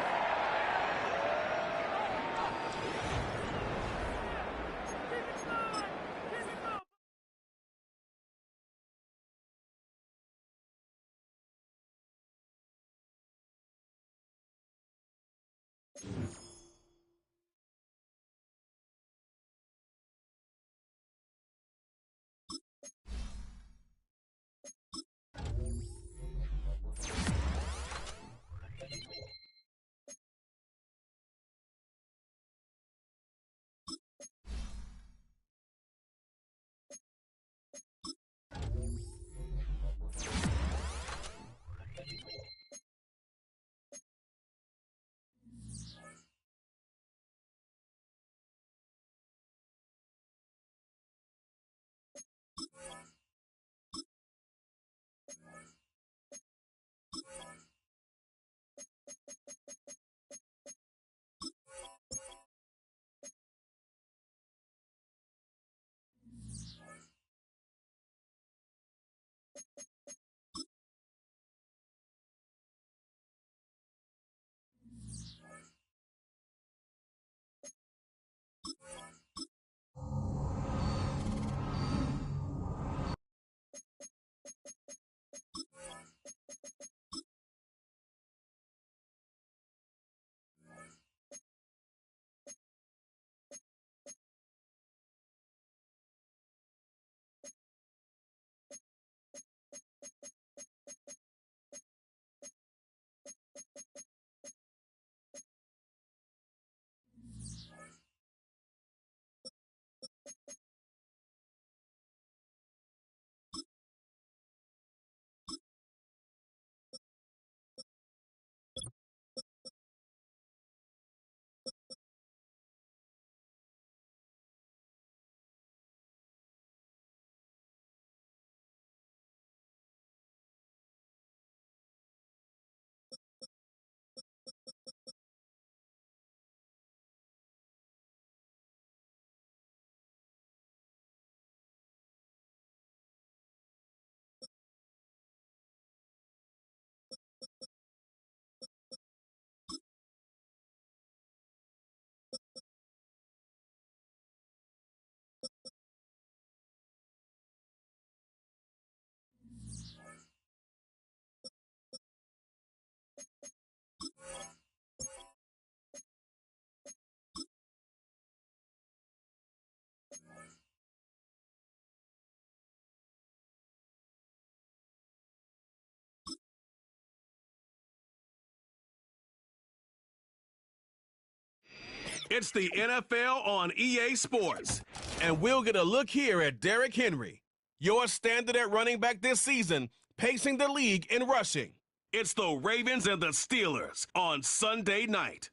It's the NFL on EA Sports, and we'll get a look here at Derrick Henry, your standard at running back this season, pacing the league in rushing. It's the Ravens and the Steelers on Sunday night.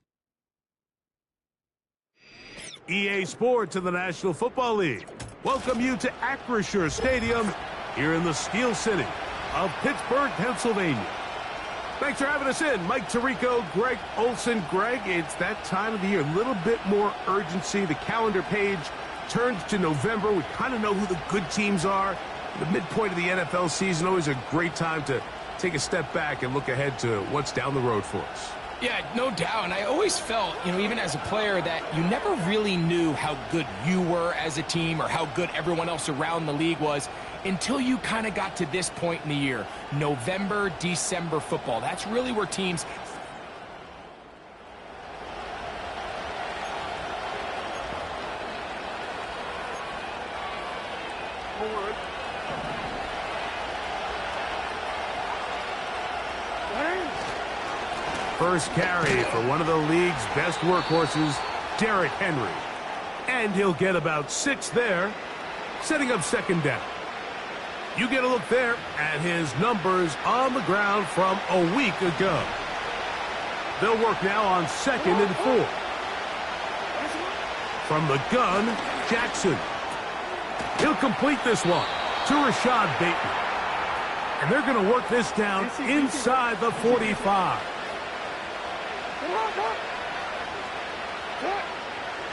EA Sports and the National Football League welcome you to Acrisure Stadium here in the Steel City of Pittsburgh, Pennsylvania. Thanks for having us in. Mike Tirico, Greg Olson. Greg, it's that time of the year. A little bit more urgency. The calendar page turns to November. We kind of know who the good teams are. The midpoint of the NFL season, always a great time to take a step back and look ahead to what's down the road for us.
Yeah, no doubt. And I always felt, even as a player, that you never really knew how good you were as a team or how good everyone else around the league was until you kind of got to this point in the year. November, December football. That's really where teams...
First carry for one of the league's best workhorses, Derrick Henry. And he'll get about 6 there, setting up second down. You get a look there at his numbers on the ground from a week ago. They'll work now on 2nd and 4. From the gun, Jackson. He'll complete this one to Rashad Bateman. And they're going to work this down inside the 45.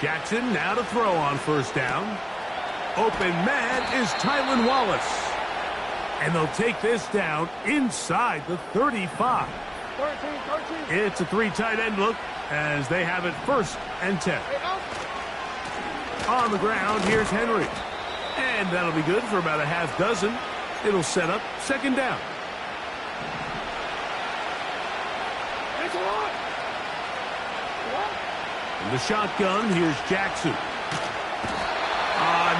Jackson now to throw on first down. Open man is Tylan Wallace. And they'll take this down inside the 35. 13. It's a 3 tight end look as they have it 1st and 10. On the ground, here's Henry. And that'll be good for about a half dozen. It'll set up second down. In the shotgun, here's Jackson.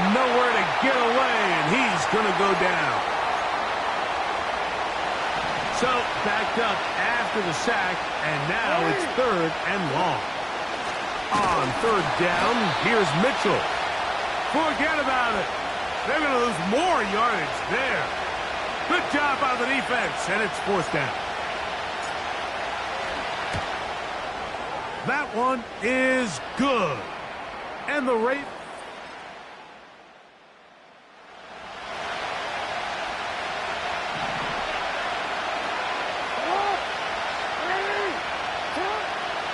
Nowhere to get away, and he's going to go down. So, backed up after the sack, and now it's 3rd and long. On 3rd down, here's Mitchell. Forget about it. They're going to lose more yardage there. Good job by the defense, and it's 4th down. That one is good. And the rate...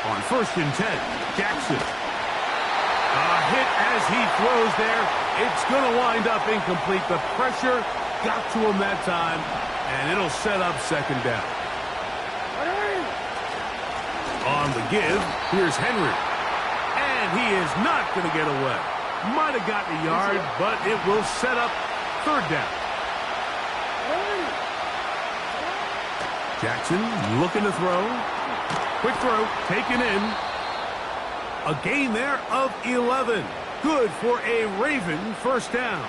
On 1st and 10, Jackson. A hit as he throws there. It's going to wind up incomplete. The pressure got to him that time, and it'll set up second down. On the give, here's Henry. And he is not going to get away. Might have gotten a yard, but it will set up 3rd down. Jackson looking to throw. Quick throw, taken in. A gain there of 11. Good for a Raven first down.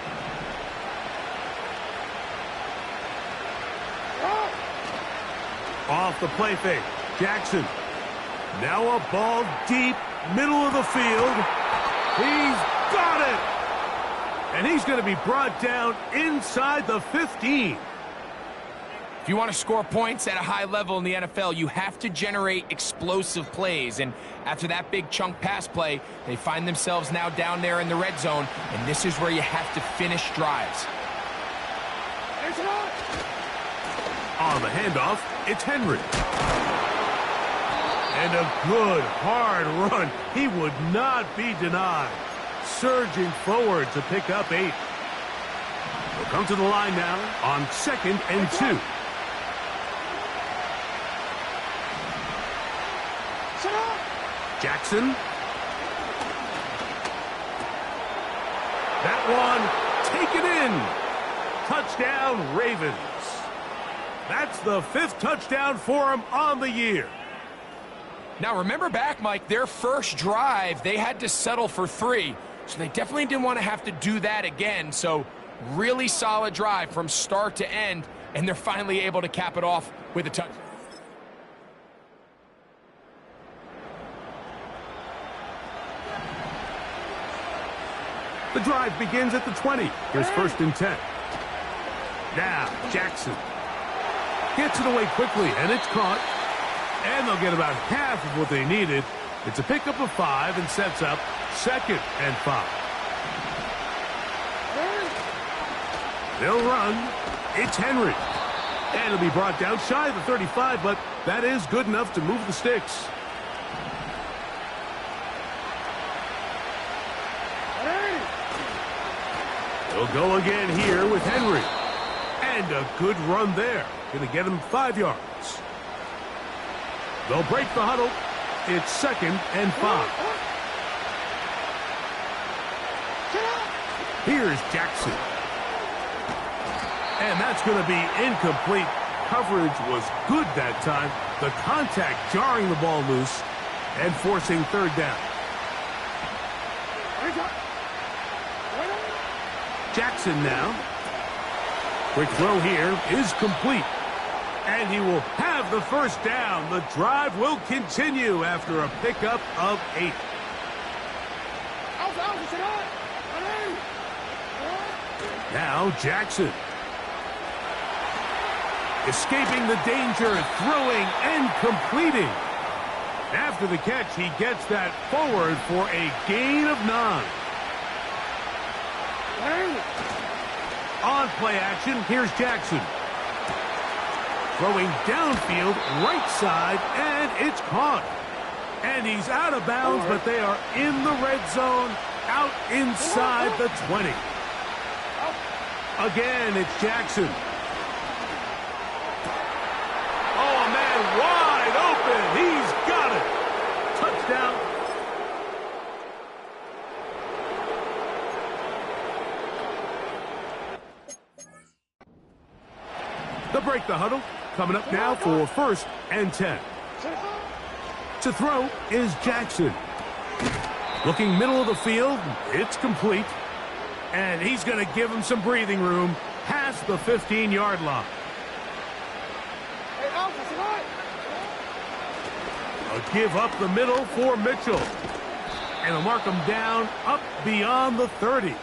Off the play fake, Jackson. Now a ball deep, middle of the field. He's got it! And he's going to be brought down inside the 15.
If you want to score points at a high level in the NFL, you have to generate explosive plays. And after that big chunk pass play, they find themselves now down there in the red zone. And this is where you have to finish drives.
On the handoff, it's Henry. And a good, hard run. He would not be denied. Surging forward to pick up 8. They'll come to the line now on 2nd and 2. Jackson. That one taken in. Touchdown, Ravens. That's the 5th touchdown for him on the year.
Now, remember back, Mike, their first drive, they had to settle for 3. So they definitely didn't want to have to do that again. So really solid drive from start to end, and they're finally able to cap it off with a touchdown.
The drive begins at the 20. Here's 1st and 10. Now, Jackson gets it away quickly, and it's caught. And they'll get about half of what they needed. It's a pickup of 5 and sets up 2nd and 5. They'll run. It's Henry. And it'll be brought down shy of the 35, but that is good enough to move the sticks. They'll go again here with Henry. And a good run there. Going to get him 5 yards. They'll break the huddle. It's 2nd and 5. Here's Jackson. And that's going to be incomplete. Coverage was good that time. The contact jarring the ball loose and forcing 3rd down. Jackson now. Quick throw here is complete. And he will have the 1st down. The drive will continue after a pickup of 8. Now Jackson. Escaping the danger, throwing and completing. After the catch, he gets that forward for a gain of 9. On play action, here's Jackson. Throwing downfield, right side, and it's caught. And he's out of bounds, but they are in the red zone, out inside the 20. Again, it's Jackson. Oh, man, wide open. He's got it. Touchdown. They'll break the huddle. Coming up now for 1st and 10. To throw is Jackson. Looking middle of the field. It's complete. And he's going to give him some breathing room past the 15-yard line. A give up the middle for Mitchell. And he'll mark him down up beyond the 30.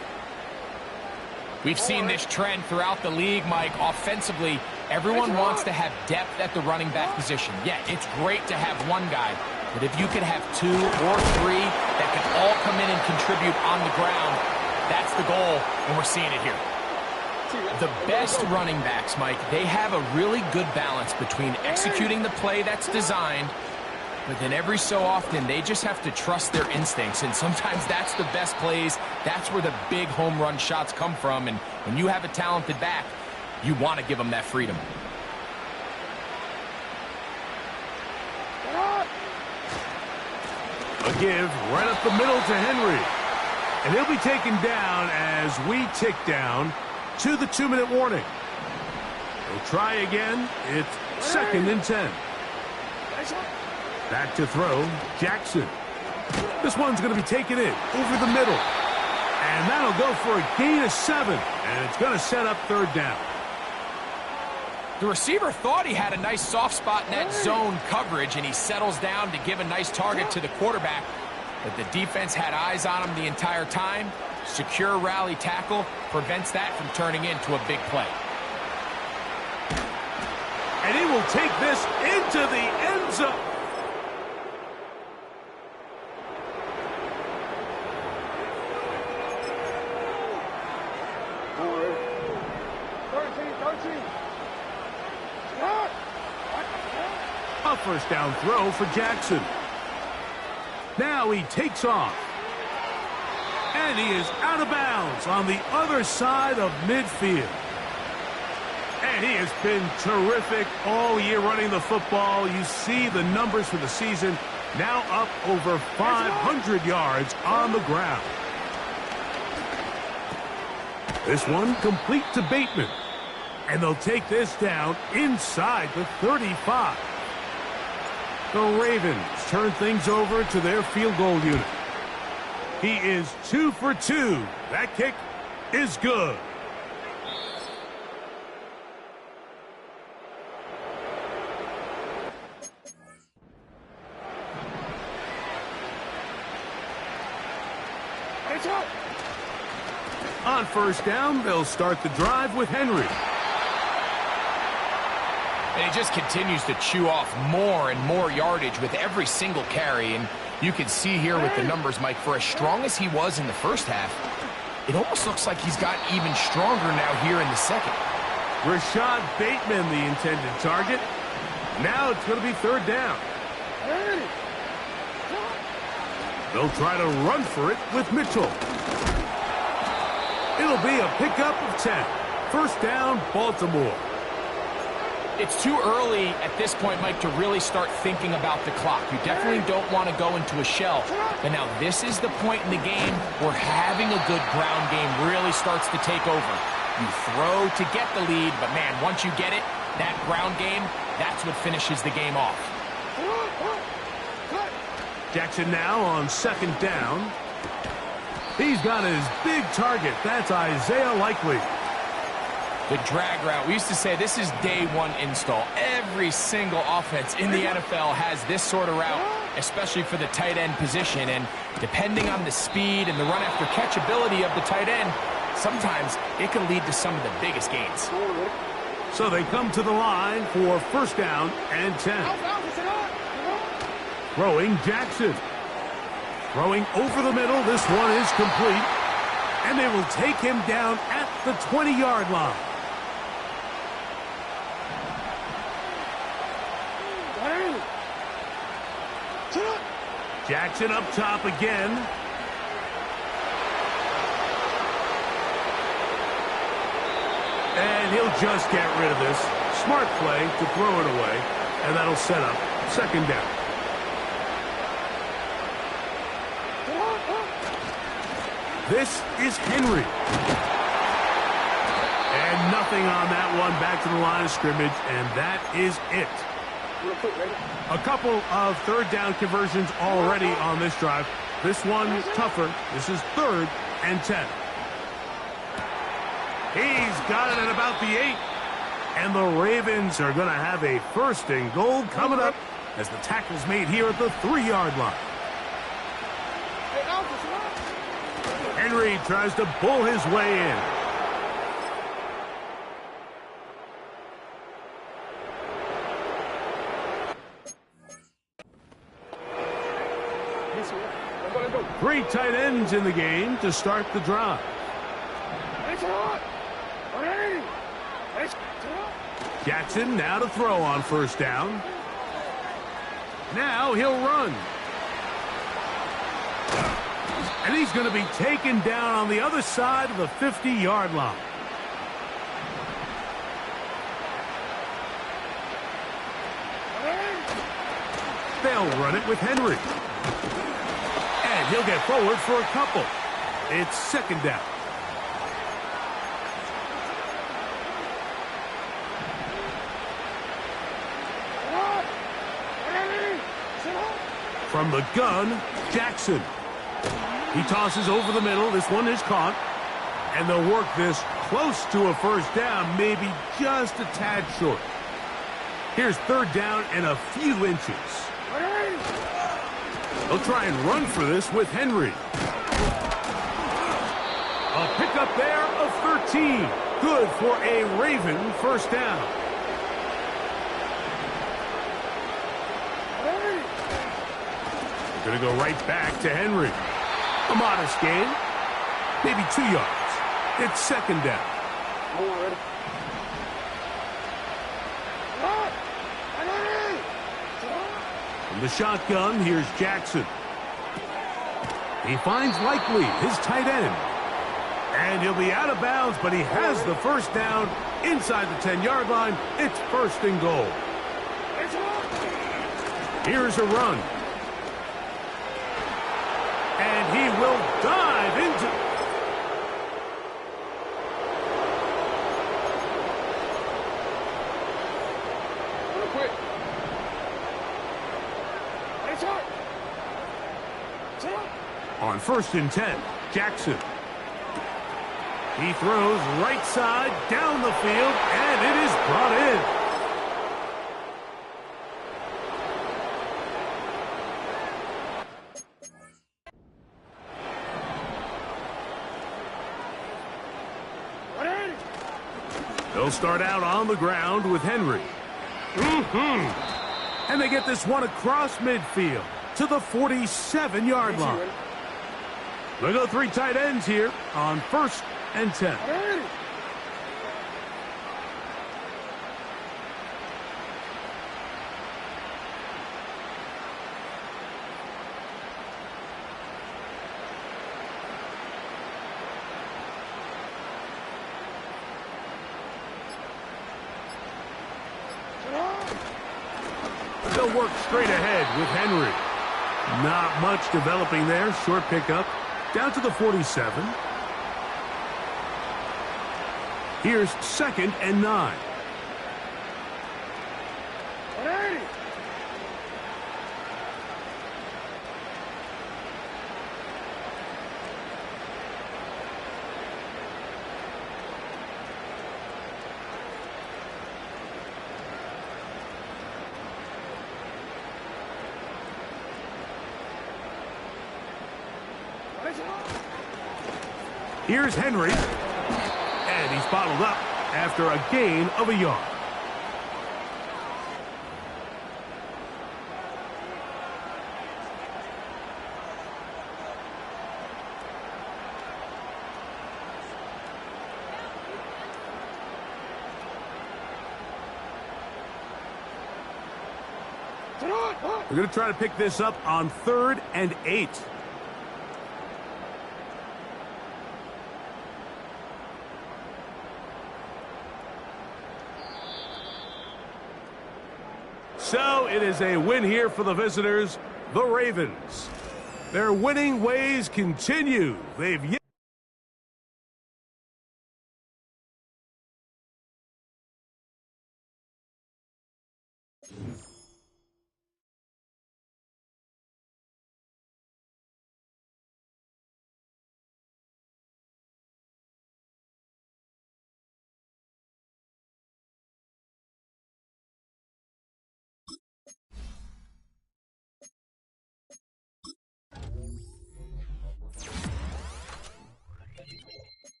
We've seen this trend throughout the league, Mike. Offensively, everyone wants to have depth at the running back position. Yeah, it's great to have one guy, but if you could have 2 or 3 that can all come in and contribute on the ground, that's the goal, and we're seeing it here. The best running backs, Mike, they have a really good balance between executing the play that's designed, but then every so often, they just have to trust their instincts, and sometimes that's the best plays. That's where the big home run shots come from, and when you have a talented back, you want to give them that freedom.
A give right up the middle to Henry. And he'll be taken down as we tick down to the 2-minute warning. We'll try again. It's 2nd and 10. Back to throw, Jackson. This one's going to be taken in over the middle. And that'll go for a gain of 7. And it's going to set up 3rd down.
The receiver thought he had a nice soft spot in that zone coverage, and he settles down to give a nice target to the quarterback. But the defense had eyes on him the entire time. Secure rally tackle prevents that from turning into a big play.
And he will take this into the end zone. A 1st down throw for Jackson. Now he takes off. And he is out of bounds on the other side of midfield. And he has been terrific all year running the football. You see the numbers for the season. Now up over 500 yards on the ground. This one complete to Bateman. And they'll take this down inside the 35. The Ravens turn things over to their field goal unit. He is 2 for 2. That kick is good. On first down, they'll start the drive with Henry.
And he just continues to chew off more and more yardage with every single carry. And you can see here with the numbers, Mike, for as strong as he was in the first half, it almost looks like he's gotten even stronger now here in the second.
Rashad Bateman, the intended target. Now it's going to be third down. They'll try to run for it with Mitchell. It'll be a pickup of 10. First down, Baltimore.
It's too early at this point, Mike, to really start thinking about the clock. You definitely don't want to go into a shell. But now this is the point in the game where having a good ground game really starts to take over. You throw to get the lead, but man, once you get it, that ground game, that's what finishes the game off.
Jackson now on second down. He's got his big target. That's Isaiah Likely.
The drag route. We used to say this is day one install. Every single offense in the NFL has this sort of route, especially for the tight end position. And depending on the speed and the run after catch ability of the tight end, sometimes it can lead to some of the biggest gains.
So they come to the line for first down and 10. Throwing Jackson. Throwing over the middle. This one is complete. And they will take him down at the 20-yard line. Jackson up top again. And he'll just get rid of this. Smart play to throw it away. And that'll set up second down. This is Henry. And nothing on that one. Back to the line of scrimmage. And that is it. A couple of third down conversions already on this drive. This one tougher. This is third and 10. He's got it at about the 8. And the Ravens are going to have a first and goal coming up as the tackle's made here at the 3-yard line. Henry tries to bull his way in. Three tight ends in the game to start the drive. Jackson now to throw on first down. Now he'll run. And he's going to be taken down on the other side of the 50-yard line. They'll run it with Henry. And he'll get forward for a couple. It's second down. From the gun, Jackson. He tosses over the middle. This one is caught. And they'll work this close to a first down, maybe just a tad short. Here's third down and a few inches. They'll try and run for this with Henry. A pickup there of 13. Good for a Raven first down. Going to go right back to Henry. A modest gain. Maybe 2 yards. It's second down. From the shotgun, here's Jackson. He finds Likely, his tight end. And he'll be out of bounds, but he has the first down inside the 10-yard line. It's first and goal. Here's a run. And he will dive into... On first and 10, Jackson. He throws right side down the field, and it is brought in. They'll start out on the ground with Henry. And they get this one across midfield to the 47-yard line. We'll go 3 tight ends here on 1st and 10. They'll work straight ahead with Henry. Not much developing there. Short pickup. Down to the 47. Here's 2nd and 9. Here's Henry, and he's bottled up after a gain of a yard. We're going to try to pick this up on 3rd and 8. So it is a win here for the visitors, the Ravens. Their winning ways continue. They've yet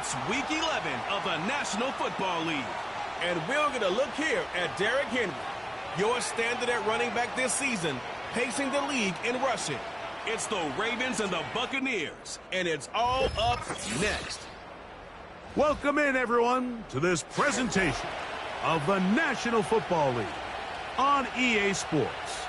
It's Week 11 of the National Football League. And we're going to look here at Derrick Henry, your standard at running back this season, pacing the league in rushing. It's the Ravens and the Buccaneers, and it's all up next.
Welcome in, everyone, to this presentation of the National Football League on EA Sports.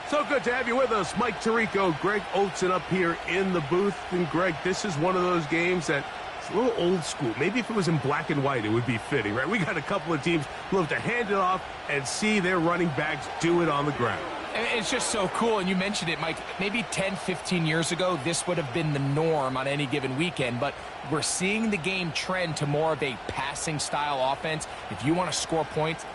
So good to have you with us. Mike Tirico, Greg Olsen up here in the booth. And Greg, this is one of those games that it's a little old school. Maybe if it was in black and white, it would be fitting, right? We got a couple of teams who love to hand it off and see their running backs do it on the ground.
It's just so cool, and you mentioned it, Mike. Maybe 10, 15 years ago, this would have been the norm on any given weekend, but we're seeing the game trend to more of a passing-style offense. If you want to score points,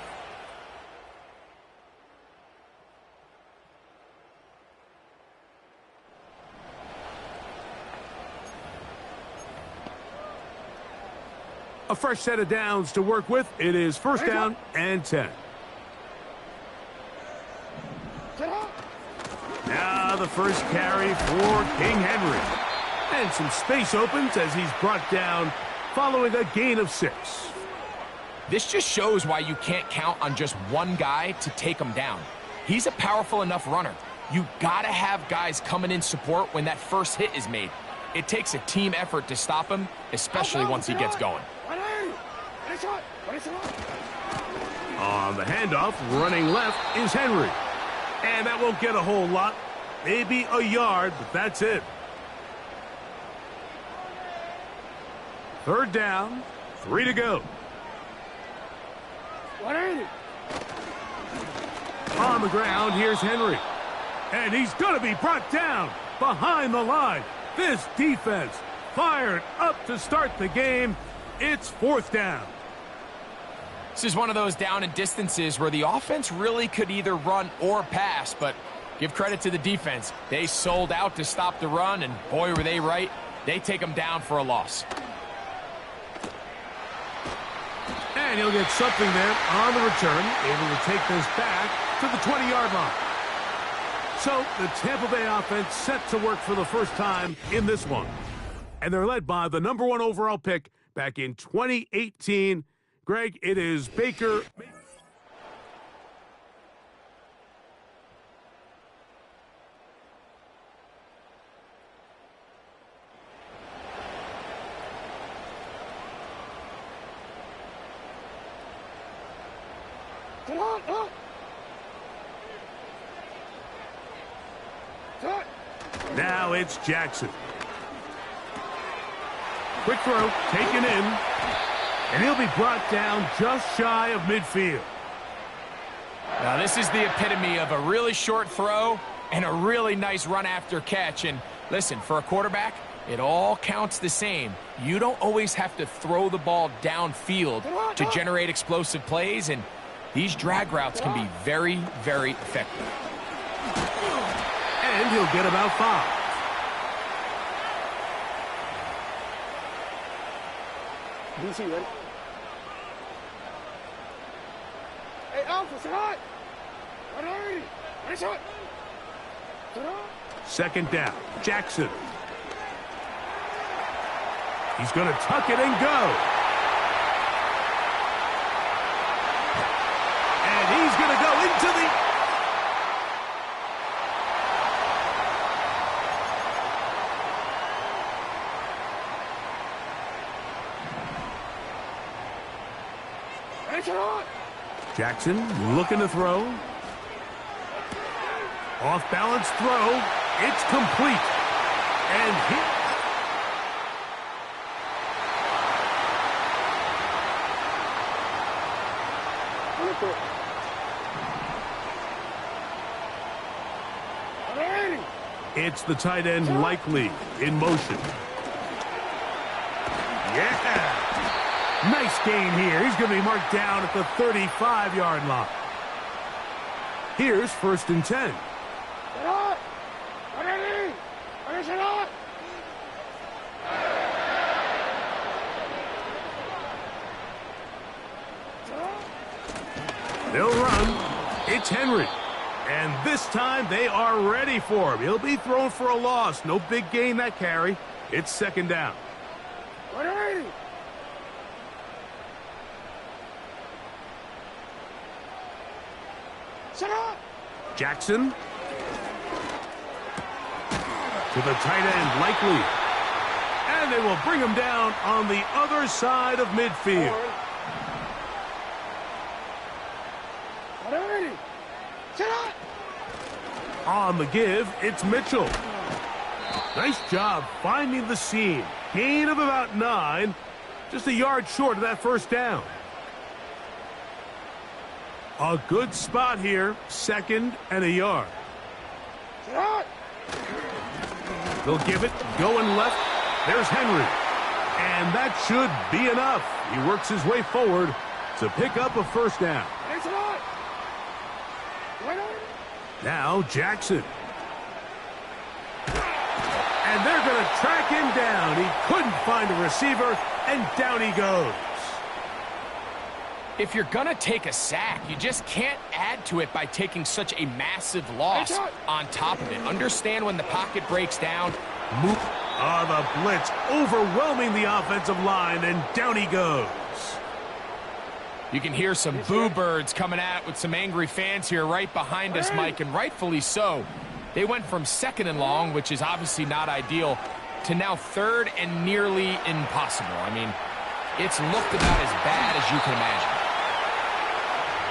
a fresh set of downs to work with. It is first down and 10. Now the first carry for King Henry. And some space opens as he's brought down following a gain of 6.
this just shows why you can't count on just one guy to take him down. He's a powerful enough runner. You got to have guys coming in support when that first hit is made. It takes a team effort to stop him, especially once he gets going.
On the handoff, running left is Henry. And that won't get a whole lot. Maybe a yard, but that's it. Third down, 3 to go. On the ground, here's Henry. And he's going to be brought down behind the line. This defense fired up to start the game. It's 4th down.
This is one of those down and distances where the offense really could either run or pass, but give credit to the defense. They sold out to stop the run, and boy, were they right. They take them down for a loss.
And he'll get something there on the return, able to take this back to the 20-yard line. So the Tampa Bay offense set to work for the first time in this one. And they're led by the number 1 overall pick back in 2018. Greg, it is Baker. Now it's Jackson. Quick throw, taken in, and he'll be brought down just shy of midfield.
Now this is the epitome of a really short throw and a really nice run after catch. And listen, for a quarterback, it all counts the same. You don't always have to throw the ball downfield to generate explosive plays, and these drag routes can be very, very effective.
And he'll get about 5.
DC, ready? Hey, Alpha, sit hot!
Second down, Jackson. He's going to tuck it and go. And he's going to go into the... Jackson looking to throw. Off balance throw. It's complete. And hit. It's the tight end Likely in motion. Yeah. Nice gain here. He's going to be marked down at the 35-yard line. Here's 1st and 10. They'll run. It's Henry. And this time they are ready for him. He'll be thrown for a loss. No big gain that carry. It's 2nd down. Jackson. To the tight end, Likely. And they will bring him down on the other side of midfield. On the give, it's Mitchell. Nice job finding the seam. Gain of about 9. Just a yard short of that first down. A good spot here. 2nd and a yard. They'll give it. Going left. There's Henry. And that should be enough. He works his way forward to pick up a first down. Now Jackson. And they're going to track him down. He couldn't find a receiver, and down he goes.
If you're going to take a sack, you just can't add to it by taking such a massive loss on top of it. Understand when the pocket breaks down. Move.
The blitz overwhelming the offensive line, and down he goes.
You can hear some boo birds coming out with some angry fans here right behind us, Mike, and rightfully so. They went from 2nd and long, which is obviously not ideal, to now 3rd and nearly impossible. I mean, it's looked about as bad as you can imagine.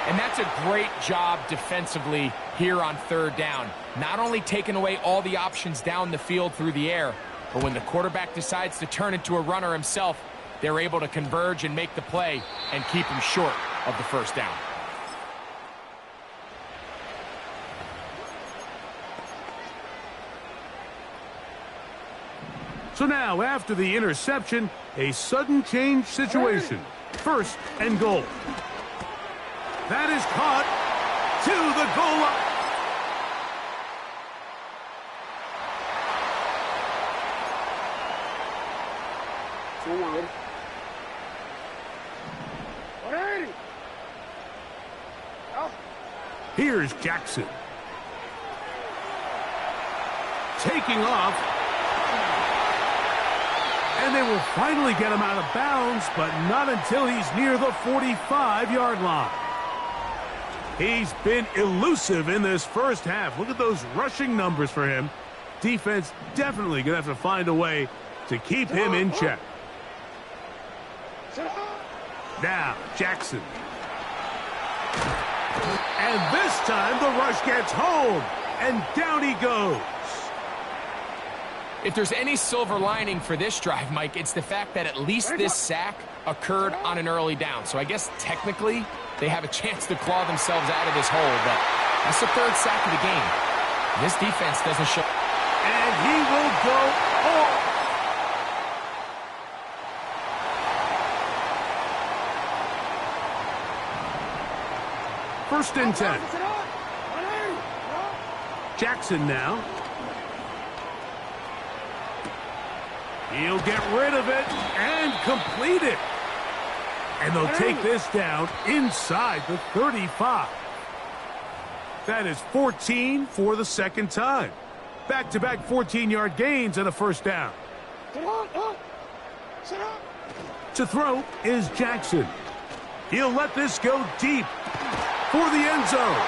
And that's a great job defensively here on 3rd down. Not only taking away all the options down the field through the air, but when the quarterback decides to turn into a runner himself, they're able to converge and make the play and keep him short of the first down.
So now, after the interception, a sudden change situation. 1st and goal. That is caught to the goal line. Here's Jackson. Taking off. And they will finally get him out of bounds, but not until he's near the 45-yard line. He's been elusive in this first half. Look at those rushing numbers for him. Defense definitely going to have to find a way to keep him in check. Now, Jackson. And this time the rush gets home, and down he goes.
If there's any silver lining for this drive, Mike, it's the fact that at least this sack occurred on an early down. So I guess technically they have a chance to claw themselves out of this hole, but that's the 3rd sack of the game. This defense doesn't show.
And he will go off. First and 10. Jackson now. He'll get rid of it and complete it. And they'll take this down inside the 35. That is 14 for the 2nd time. Back-to-back 14-yard gains and a first down. To throw is Jackson. He'll let this go deep for the end zone.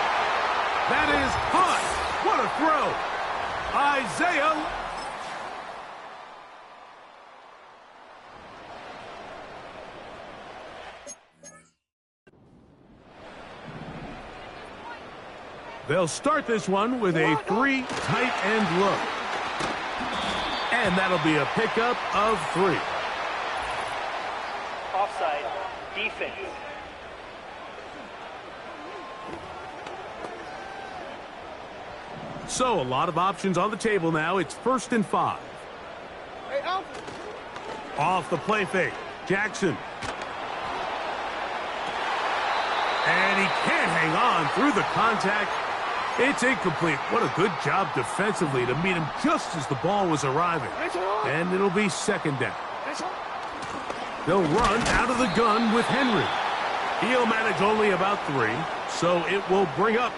That is hot. What a throw. Isaiah. They'll start this one with a 3 tight end look. And that'll be a pickup of 3.
Offside. Defense.
So a lot of options on the table now. It's 1st and 5. Off the play fake. Jackson. And he can't hang on through the contact. It's incomplete. What a good job defensively to meet him just as the ball was arriving. And it'll be 2nd down. They'll run out of the gun with Henry. He'll manage only about 3, so it will bring up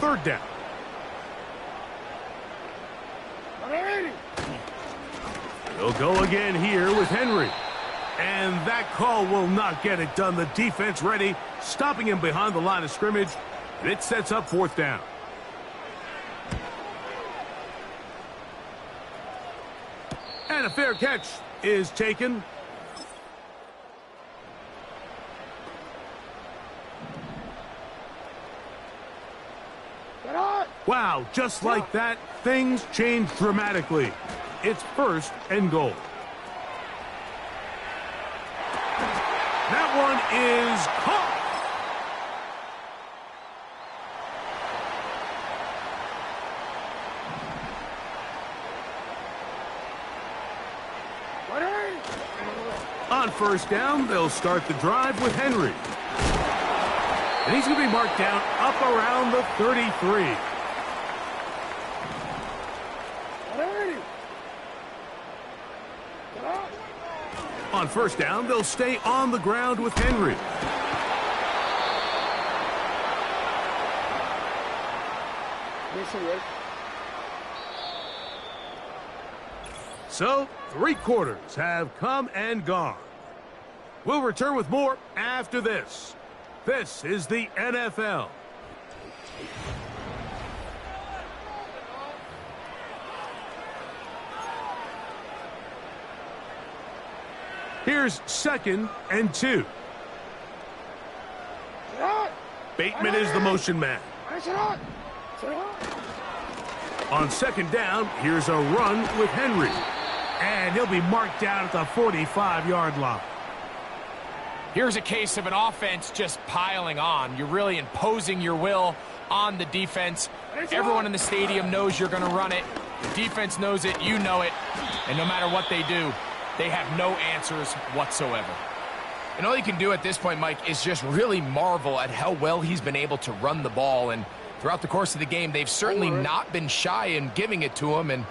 3rd down. They'll go again here with Henry. And that call will not get it done. The defense ready, stopping him behind the line of scrimmage. And it sets up 4th down. And a fair catch is taken. Wow, just like that, things change dramatically. It's 1st and goal. That one is caught. On 1st down, they'll start the drive with Henry. And he's going to be marked down up around the 33. On 1st down, they'll stay on the ground with Henry. So, 3 quarters have come and gone. We'll return with more after this. This is the NFL. Here's 2nd and 2. Bateman is the motion man. On 2nd down, here's a run with Henry. And he'll be marked down at the 45-yard line.
Here's a case of an offense just piling on. You're really imposing your will on the defense. Everyone in the stadium knows you're going to run it. The defense knows it, you know it. And no matter what they do, they have no answers whatsoever. And all you can do at this point, Mike, is just really marvel at how well he's been able to run the ball. And throughout the course of the game, they've certainly not been shy in giving it to him. And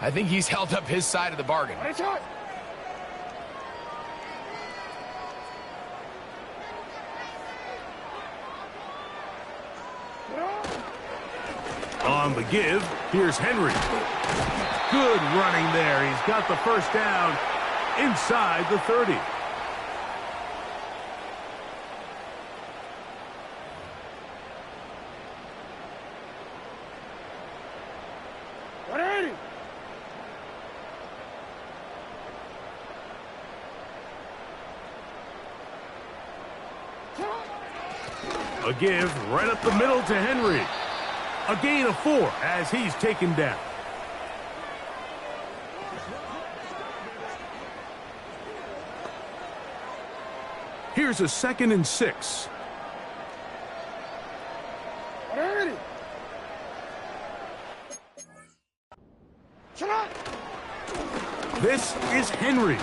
I think he's held up his side of the bargain.
On the give, here's Henry. Good running there. He's got the 1st down inside the 30. A give right up the middle to Henry. A gain of 4 as he's taken down. Here's a 2nd and 6. This is Henry.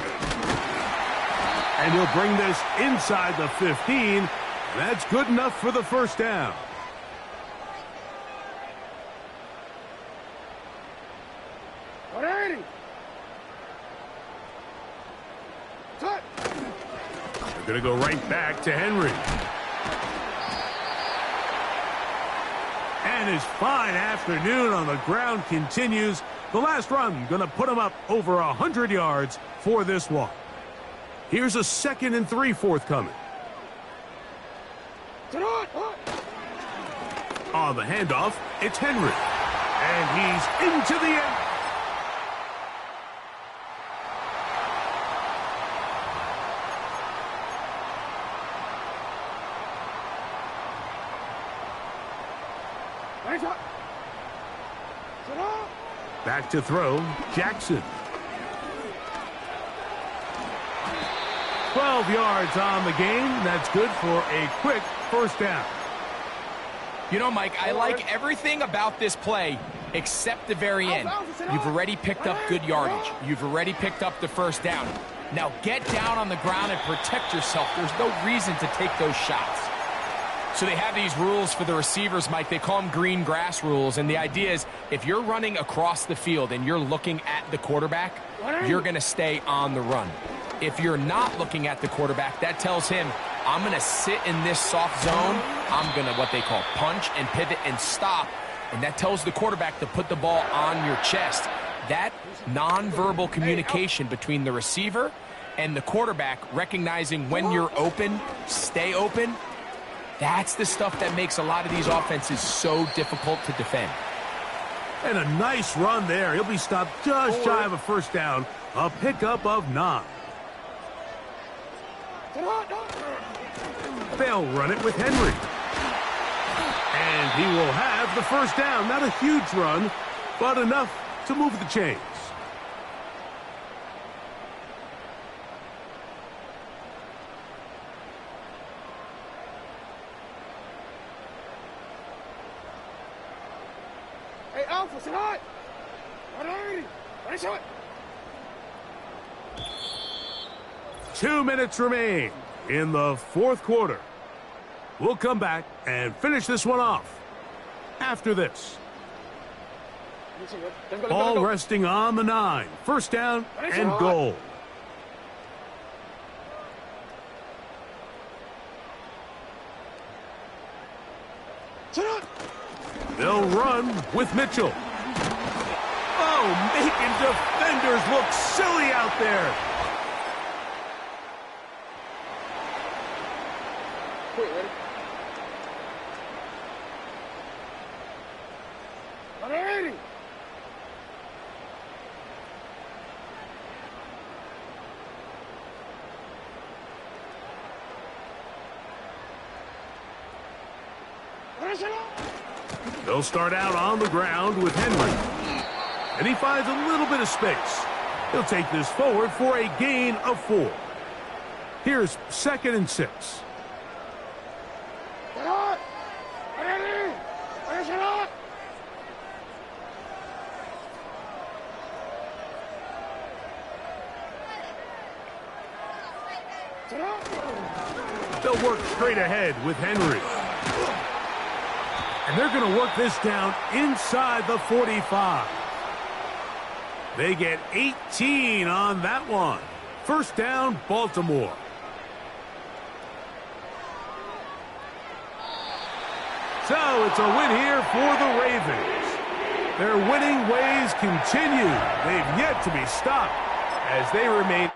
And he'll bring this inside the 15. That's good enough for the 1st down. They're going to go right back to Henry. And his fine afternoon on the ground continues. The last run going to put him up over 100 yards for this one. Here's a 2nd and 3 forthcoming. On the handoff, it's Henry. And he's into the end. Back to throw, Jackson. 12 yards on the game. That's good for a quick 1st down.
You know, Mike, I like everything about this play except the very end. You've already picked up good yardage. You've already picked up the 1st down. Now get down on the ground and protect yourself. There's no reason to take those shots. So they have these rules for the receivers, Mike. They call them green grass rules. And the idea is if you're running across the field and you're looking at the quarterback, you're going to stay on the run. If you're not looking at the quarterback, that tells him, I'm going to sit in this soft zone. I'm going to what they call punch and pivot and stop. And that tells the quarterback to put the ball on your chest. That nonverbal communication between the receiver and the quarterback recognizing when you're open, stay open, that's the stuff that makes a lot of these offenses so difficult to defend.
And a nice run there. He'll be stopped just shy of a first down. A pickup of 9. They'll run it with Henry. And he will have the first down. Not a huge run, but enough to move the chains.
Hey, Alpha, sit hot! 180! 180!
2 minutes remain in the fourth quarter. We'll come back and finish this one off after this. Ball resting on the 9. First down and goal. They'll run with Mitchell. Oh, making defenders look silly out there.
Wait, ready? 180!
They'll start out on the ground with Henry. And he finds a little bit of space. He'll take this forward for a gain of 4. Here's 2nd and 6. They'll work straight ahead with Henry. And they're going to work this down inside the 45. They get 18 on that one. First down, Baltimore. So it's a win here for the Ravens. Their winning ways continue. They've yet to be stopped as they remain